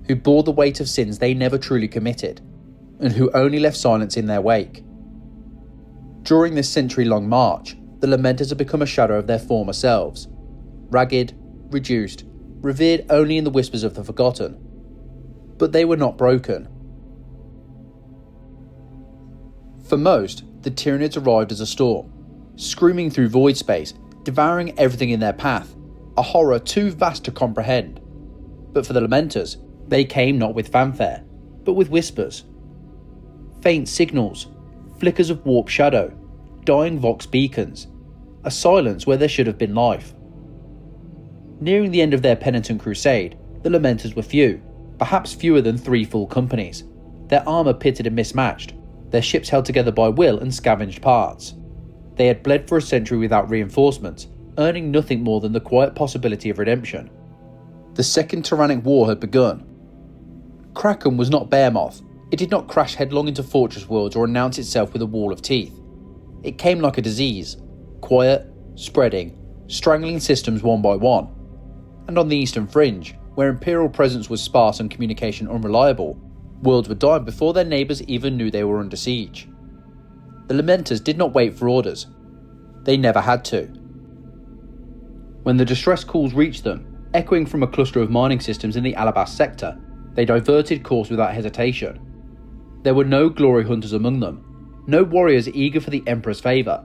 who bore the weight of sins they never truly committed, and who only left silence in their wake. During this century-long march, the Lamenters had become a shadow of their former selves, ragged, reduced, revered only in the whispers of the forgotten. But they were not broken. For most, the Tyranids arrived as a storm, screaming through void space, devouring everything in their path, a horror too vast to comprehend. But for the Lamenters, they came not with fanfare, but with whispers. Faint signals, flickers of warp shadow, dying vox beacons, a silence where there should have been life. Nearing the end of their Penitent Crusade, the Lamenters were few, perhaps fewer than 3 full companies, their armour pitted and mismatched, their ships held together by will and scavenged parts. They had bled for a century without reinforcements, earning nothing more than the quiet possibility of redemption. The Second Tyrannic War had begun. Kraken was not Behemoth. It did not crash headlong into fortress worlds or announce itself with a wall of teeth. It came like a disease, quiet, spreading, strangling systems one by one. And on the eastern fringe, where Imperial presence was sparse and communication unreliable, worlds were dying before their neighbours even knew they were under siege. The Lamenters did not wait for orders. They never had to. When the distress calls reached them, echoing from a cluster of mining systems in the Alabast sector, they diverted course without hesitation. There were no glory hunters among them, no warriors eager for the Emperor's favour,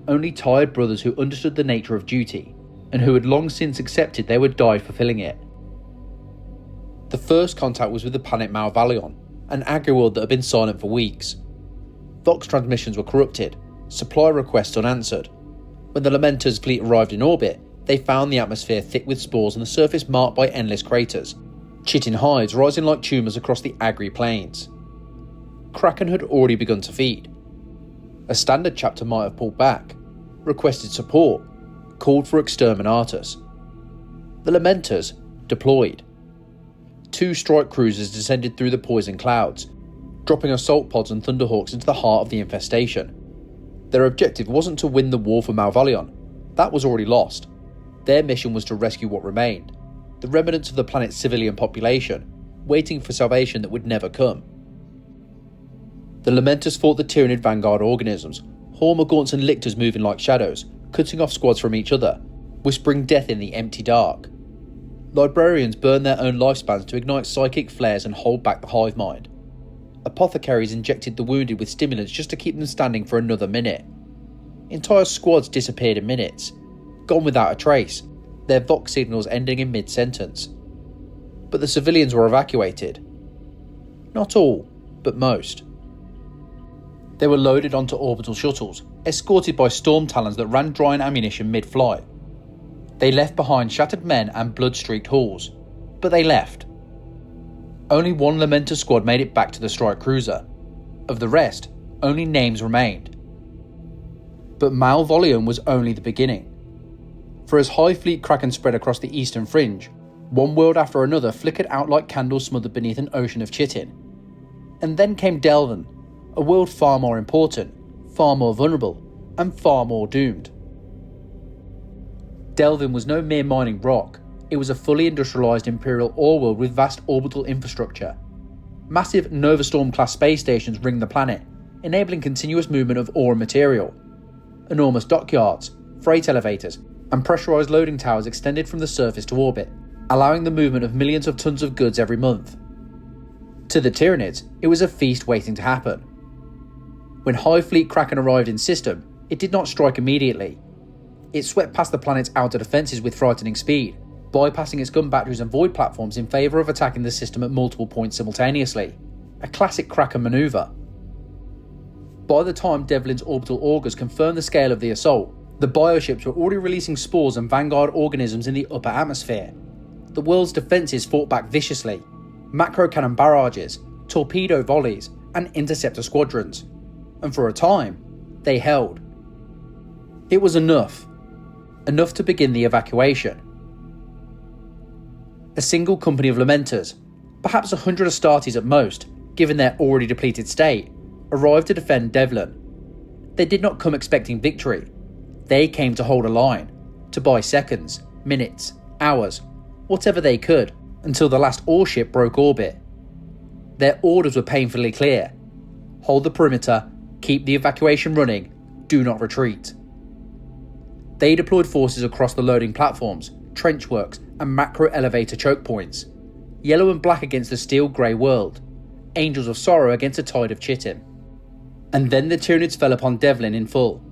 only tired brothers who understood the nature of duty, and who had long since accepted they would die fulfilling it. The first contact was with the planet Malvalion, an agri-world that had been silent for weeks. Vox transmissions were corrupted, supply requests unanswered. When the Lamenters' fleet arrived in orbit, they found the atmosphere thick with spores and the surface marked by endless craters, chitin hives rising like tumours across the agri plains. Kraken had already begun to feed. A standard chapter might have pulled back, requested support, called for exterminatus. The Lamenters deployed. 2 strike cruisers descended through the poison clouds, dropping assault pods and thunderhawks into the heart of the infestation. Their objective wasn't to win the war for Malvalion. That was already lost. Their mission was to rescue what remained, the remnants of the planet's civilian population, waiting for salvation that would never come. The Lamenters fought the Tyranid vanguard organisms, Hormagaunts and Lictors moving like shadows, cutting off squads from each other, whispering death in the empty dark. Librarians burned their own lifespans to ignite psychic flares and hold back the hive mind. Apothecaries injected the wounded with stimulants just to keep them standing for another minute. Entire squads disappeared in minutes, gone without a trace, their vox signals ending in mid-sentence. But the civilians were evacuated. Not all, but most. They were loaded onto orbital shuttles, escorted by storm talons that ran dry on ammunition mid-flight. They left behind shattered men and blood-streaked halls, but they left. Only 1 Lamenter squad made it back to the strike cruiser. Of the rest, only names remained. But Malvalion was only the beginning. For as Hive Fleet Kraken spread across the eastern fringe, one world after another flickered out like candles smothered beneath an ocean of chitin. And then came Delvin, a world far more important, far more vulnerable, and far more doomed. Delvin was no mere mining rock. It was a fully industrialised Imperial ore world with vast orbital infrastructure. Massive Novastorm-class space stations ring the planet, enabling continuous movement of ore and material. Enormous dockyards, freight elevators, and pressurised loading towers extended from the surface to orbit, allowing the movement of millions of tons of goods every month. To the Tyranids, it was a feast waiting to happen. When Hive Fleet Kraken arrived in system, it did not strike immediately. It swept past the planet's outer defences with frightening speed, bypassing its gun batteries and void platforms in favour of attacking the system at multiple points simultaneously. A classic Kraken manoeuvre. By the time Devlin's orbital augurs confirmed the scale of the assault, the bioships were already releasing spores and vanguard organisms in the upper atmosphere. The world's defences fought back viciously. Macro cannon barrages, torpedo volleys, and interceptor squadrons. And for a time, they held. It was enough. Enough to begin the evacuation. A single company of Lamenters, perhaps 100 Astartes at most, given their already depleted state, arrived to defend Devlin. They did not come expecting victory. They came to hold a line, to buy seconds, minutes, hours, whatever they could, until the last ore ship broke orbit. Their orders were painfully clear. Hold the perimeter, keep the evacuation running, do not retreat. They deployed forces across the loading platforms, trenchworks, and macro elevator choke points. Yellow and black against the steel grey world. Angels of sorrow against a tide of Chittim. And then the Tyranids fell upon Devlin in full.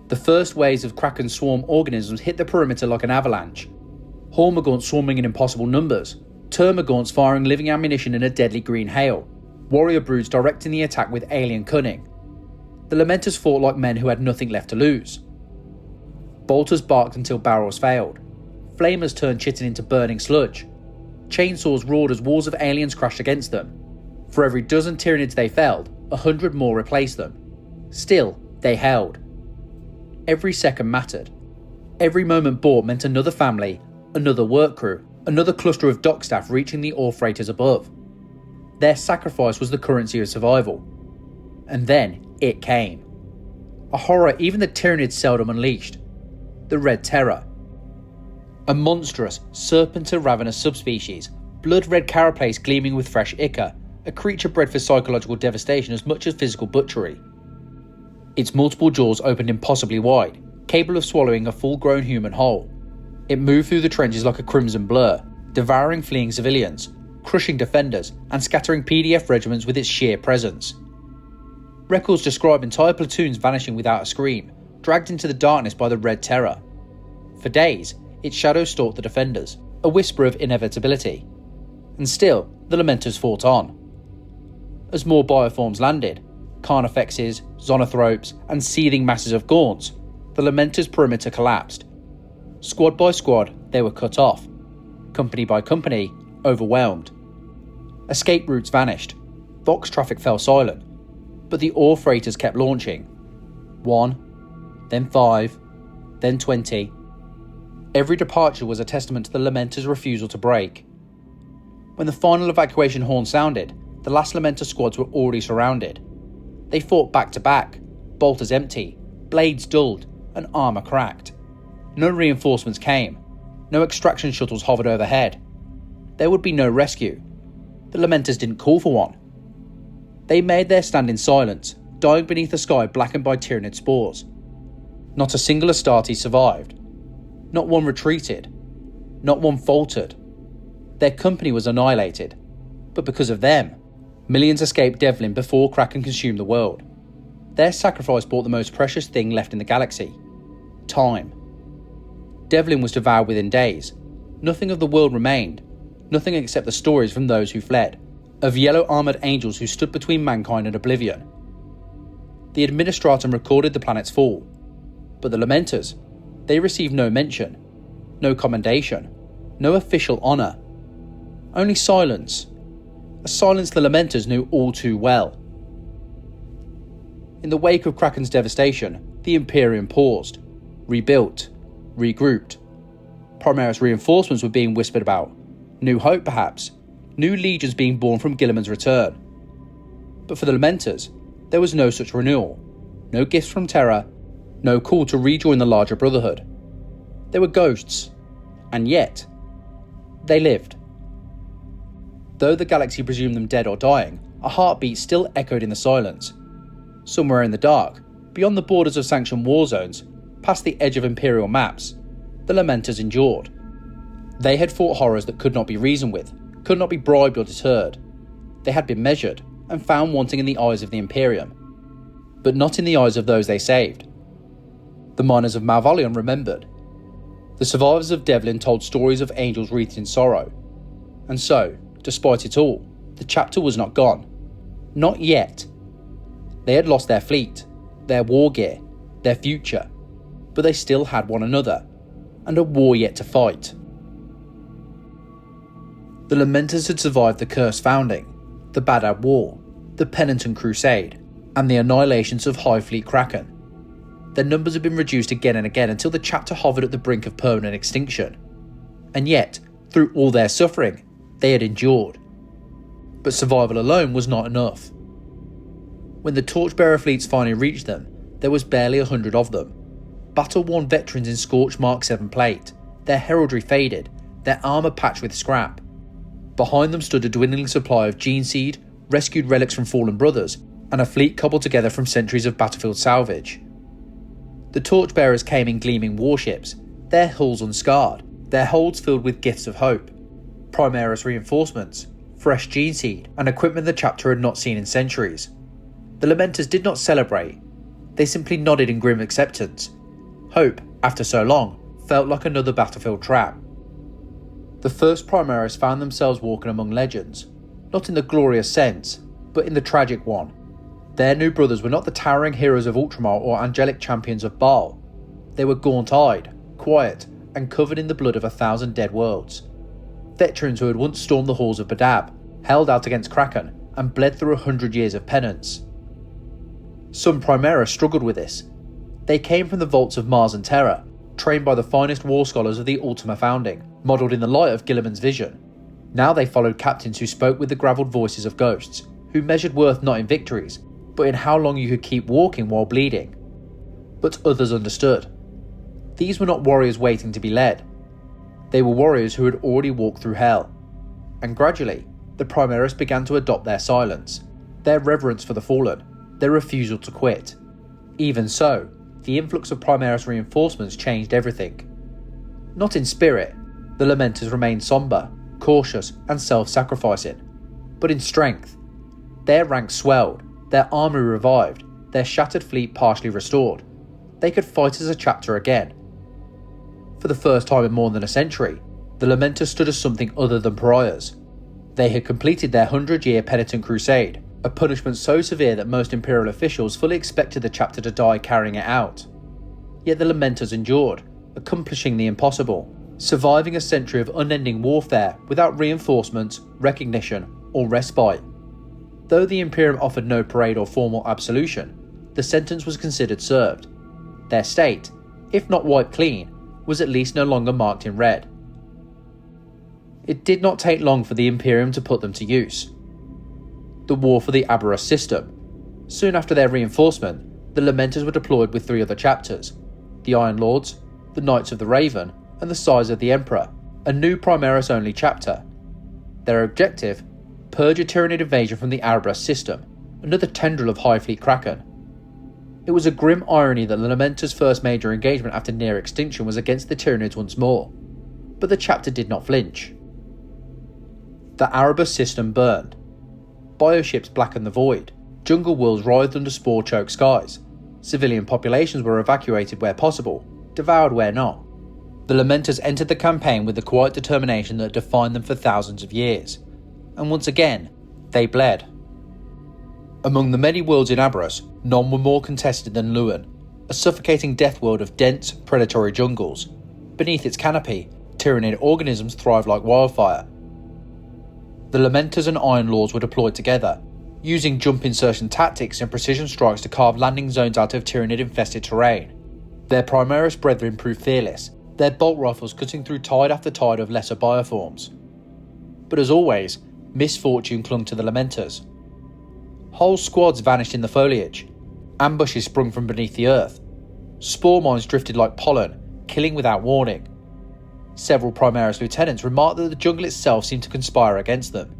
The first waves of Kraken swarm organisms hit the perimeter like an avalanche. Hormagaunts swarming in impossible numbers, Termagaunts firing living ammunition in a deadly green hail, warrior broods directing the attack with alien cunning. The Lamenters fought like men who had nothing left to lose. Bolters barked until barrels failed. Flamers turned Chitin into burning sludge. Chainsaws roared as walls of aliens crashed against them. For every dozen Tyranids they felled, 100 more replaced them. Still, they held. Every second mattered. Every moment bought meant another family, another work crew, another cluster of dock staff reaching the ore freighters above. Their sacrifice was the currency of survival. And then it came. A horror even the Tyranids seldom unleashed. The Red Terror. A monstrous, serpent-to-ravenous subspecies, blood-red carapace gleaming with fresh ichor, a creature bred for psychological devastation as much as physical butchery. Its multiple jaws opened impossibly wide, capable of swallowing a full-grown human whole. It moved through the trenches like a crimson blur, devouring fleeing civilians, crushing defenders, and scattering PDF regiments with its sheer presence. Records describe entire platoons vanishing without a scream, dragged into the darkness by the Red Terror. For days, its shadow stalked the defenders, a whisper of inevitability. And still, the Lamenters fought on. As more bioforms landed, Carnifexes, Zonothropes, and seething masses of Gaunts, the Lamenters' perimeter collapsed. Squad by squad, they were cut off. Company by company, overwhelmed. Escape routes vanished. Box traffic fell silent. But the ore freighters kept launching. 1, then 5, then 20. Every departure was a testament to the Lamenters' refusal to break. When the final evacuation horn sounded, the last Lamenter squads were already surrounded. They fought back to back, bolters empty, blades dulled, and armour cracked. No reinforcements came. No extraction shuttles hovered overhead. There would be no rescue. The Lamenters didn't call for one. They made their stand in silence, dying beneath a sky blackened by Tyranid spores. Not a single Astarte survived. Not one retreated. Not one faltered. Their company was annihilated. But because of them, millions escaped Devlin before Kraken consumed the world. Their sacrifice brought the most precious thing left in the galaxy. Time. Devlin was devoured within days. Nothing of the world remained. Nothing except the stories from those who fled. Of yellow armoured angels who stood between mankind and oblivion. The Administratum recorded the planet's fall. But the Lamenters, they received no mention, no commendation, no official honour. Only silence. A silence the Lamenters knew all too well. In the wake of Kraken's devastation, the Imperium paused, rebuilt, regrouped. Primaris reinforcements were being whispered about. New hope perhaps. New legions being born from Gilliman's return. But for the Lamenters, there was no such renewal. No gifts from Terra. No call to rejoin the larger brotherhood. They were ghosts. And yet, they lived. Though the galaxy presumed them dead or dying, a heartbeat still echoed in the silence. Somewhere in the dark, beyond the borders of sanctioned war zones, past the edge of Imperial maps, the Lamenters endured. They had fought horrors that could not be reasoned with, could not be bribed or deterred. They had been measured and found wanting in the eyes of the Imperium, but not in the eyes of those they saved. The miners of Malvolion remembered. The survivors of Devlin told stories of angels wreathed in sorrow. And so, despite it all, the chapter was not gone. Not yet. They had lost their fleet, their war gear, their future, but they still had one another, and a war yet to fight. The Lamenters had survived the Cursed Founding, the Badab War, the Penitent Crusade, and the annihilations of Hive Fleet Kraken. Their numbers had been reduced again and again until the chapter hovered at the brink of permanent extinction. And yet, through all their suffering, they had endured. But survival alone was not enough. When the Torchbearer fleets finally reached them, there was barely 100 of them. Battle-worn veterans in scorched Mark 7 plate, their heraldry faded, their armour patched with scrap. Behind them stood a dwindling supply of gene seed, rescued relics from fallen brothers, and a fleet cobbled together from centuries of battlefield salvage. The Torchbearers came in gleaming warships, their hulls unscarred, their holds filled with gifts of hope, Primaris reinforcements, fresh gene seed, and equipment the chapter had not seen in centuries. The Lamenters did not celebrate, they simply nodded in grim acceptance. Hope, after so long, felt like another battlefield trap. The first Primaris found themselves walking among legends, not in the glorious sense, but in the tragic one. Their new brothers were not the towering heroes of Ultramar or angelic champions of Baal. They were gaunt-eyed, quiet, and covered in the blood of 1,000 dead worlds. Veterans who had once stormed the halls of Badab, held out against Kraken, and bled through 100 years of penance. Some Primaris struggled with this. They came from the vaults of Mars and Terra, trained by the finest war scholars of the Ultima Founding, modelled in the light of Guilliman's vision. Now they followed captains who spoke with the gravelled voices of ghosts, who measured worth not in victories, but in how long you could keep walking while bleeding. But others understood. These were not warriors waiting to be led. They were warriors who had already walked through hell. And gradually, the Primaris began to adopt their silence, their reverence for the fallen, their refusal to quit. Even so, the influx of Primaris reinforcements changed everything. Not in spirit, the Lamenters remained sombre, cautious, and self-sacrificing, but in strength. Their ranks swelled, their army revived, their shattered fleet partially restored. They could fight as a chapter again. For the first time in more than a century, the Lamenters stood as something other than pariahs. They had completed their 100-year Penitent Crusade, a punishment so severe that most Imperial officials fully expected the chapter to die carrying it out. Yet the Lamenters endured, accomplishing the impossible, surviving a century of unending warfare without reinforcements, recognition, or respite. Though the Imperium offered no parade or formal absolution, the sentence was considered served. Their state, if not wiped clean, was at least no longer marked in red. It did not take long for the Imperium to put them to use. The war for the Aberrus system. Soon after their reinforcement, the Lamenters were deployed with 3 other chapters, the Iron Lords, the Knights of the Raven, and the Size of the Emperor, a new Primaris-only chapter. Their objective? Purge a Tyranid invasion from the Aberrus system, another tendril of Hive Fleet Kraken. It was a grim irony that the Lamenters' first major engagement after near extinction was against the Tyranids once more, but the chapter did not flinch. The Aberrus system burned. Bioships blackened the void, jungle worlds writhed under spore-choked skies, civilian populations were evacuated where possible, devoured where not. The Lamenters entered the campaign with the quiet determination that defined them for thousands of years, and once again, they bled. Among the many worlds in Aberrus, none were more contested than Luan, a suffocating death world of dense, predatory jungles. Beneath its canopy, Tyranid organisms thrived like wildfire. The Lamenters and Iron Lords were deployed together, using jump insertion tactics and precision strikes to carve landing zones out of Tyranid-infested terrain. Their Primaris brethren proved fearless, their bolt rifles cutting through tide after tide of lesser bioforms. But as always, misfortune clung to the Lamenters. Whole squads vanished in the foliage, ambushes sprung from beneath the earth, spore mines drifted like pollen, killing without warning. Several Primaris lieutenants remarked that the jungle itself seemed to conspire against them.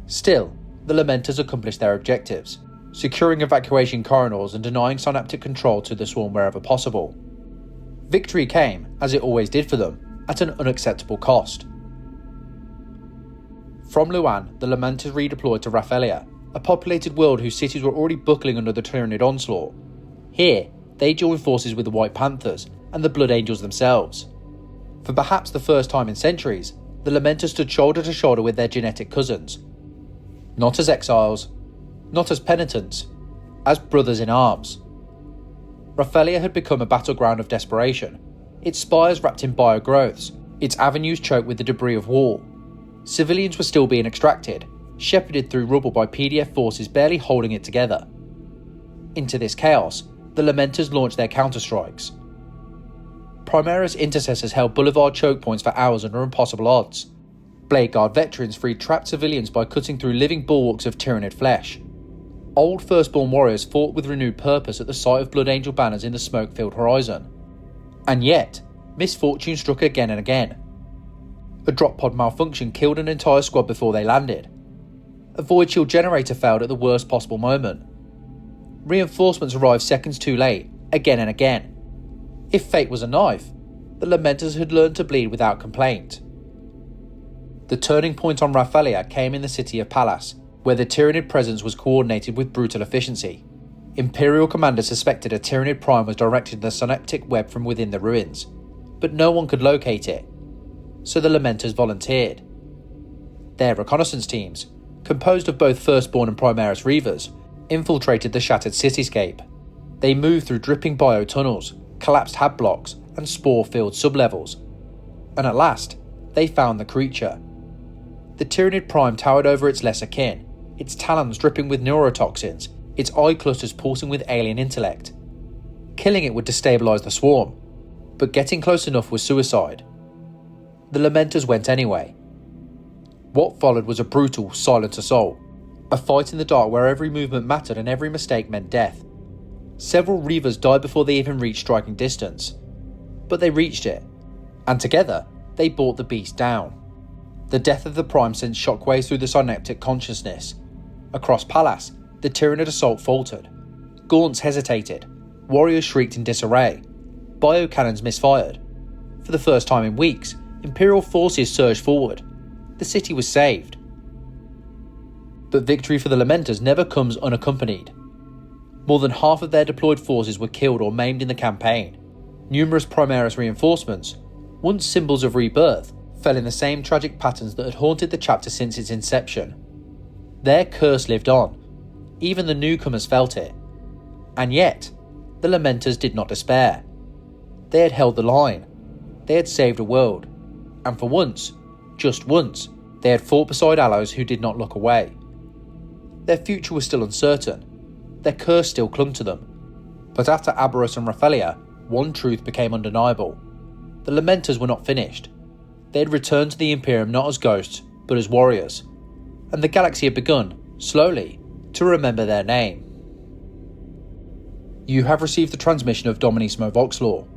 Still, the Lamenters accomplished their objectives. securing evacuation corridors and denying synaptic control to the swarm wherever possible. Victory came, as it always did for them, at an unacceptable cost. From Luan, the Lamenters redeployed to Raphaelia, a populated world whose cities were already buckling under the Tyranid onslaught. Here, they joined forces with the White Panthers and the Blood Angels themselves. For perhaps the first time in centuries, the Lamenters stood shoulder to shoulder with their genetic cousins. Not as exiles, not as penitents, as brothers in arms. Raphaelia had become a battleground of desperation, its spires wrapped in bio-growths, its avenues choked with the debris of war. Civilians were still being extracted, shepherded through rubble by PDF forces barely holding it together. Into this chaos, the Lamenters launched their counterstrikes. Primaris intercessors held boulevard choke points for hours under impossible odds. Blade Guard veterans freed trapped civilians by cutting through living bulwarks of Tyranid flesh. Old Firstborn warriors fought with renewed purpose at the sight of Blood Angel banners in the smoke-filled horizon. And yet, misfortune struck again and again. A drop pod malfunction killed an entire squad before they landed. A void shield generator failed at the worst possible moment. Reinforcements arrived seconds too late, again and again. If fate was a knife, the Lamenters had learned to bleed without complaint. The turning point on Raphaelia came in the city of Pallas, where the Tyranid presence was coordinated with brutal efficiency. Imperial commanders suspected a Tyranid prime was directing the synaptic web from within the ruins, but no one could locate it, so the Lamenters volunteered. Their reconnaissance teams, composed of both Firstborn and Primaris Reavers, infiltrated the shattered cityscape. They moved through dripping bio-tunnels, collapsed hab blocks, and spore-filled sublevels, and at last, they found the creature. The Tyranid prime towered over its lesser kin, its talons dripping with neurotoxins, its eye clusters pulsing with alien intellect. Killing it would destabilise the swarm, but getting close enough was suicide. The Lamenters went anyway. What followed was a brutal, silent assault, a fight in the dark where every movement mattered and every mistake meant death. Several Reavers died before they even reached striking distance, but they reached it, and together they brought the beast down. The death of the Prime sent shockwaves through the synaptic consciousness. Across Pallas, the Tyranid assault faltered. Gaunts hesitated. Warriors shrieked in disarray. Bio-cannons misfired. For the first time in weeks, Imperial forces surged forward. The city was saved. But victory for the Lamenters never comes unaccompanied. More than half of their deployed forces were killed or maimed in the campaign. Numerous Primaris reinforcements, once symbols of rebirth, fell in the same tragic patterns that had haunted the chapter since its inception. Their curse lived on. Even the newcomers felt it. And yet, the Lamenters did not despair. They had held the line. They had saved a world. And for once, just once, they had fought beside allies who did not look away. Their future was still uncertain. Their curse still clung to them. But after Aberrus and Raphaelia, one truth became undeniable. The Lamenters were not finished. They had returned to the Imperium not as ghosts, but as warriors. And the galaxy had begun, slowly, to remember their name. You have received the transmission of Dominissimo Voxlore.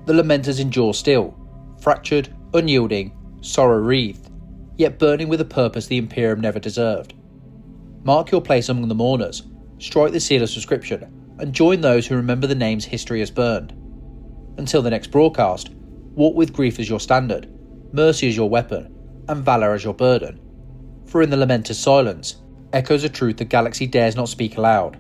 The Lamenters endure still, fractured, unyielding, sorrow-wreathed, yet burning with a purpose the Imperium never deserved. Mark your place among the mourners, strike the seal of subscription, and join those who remember the names history has burned. Until the next broadcast, walk with grief as your standard, mercy as your weapon, and valour as your burden. For in the Lamenters' silence, echoes a truth the galaxy dares not speak aloud.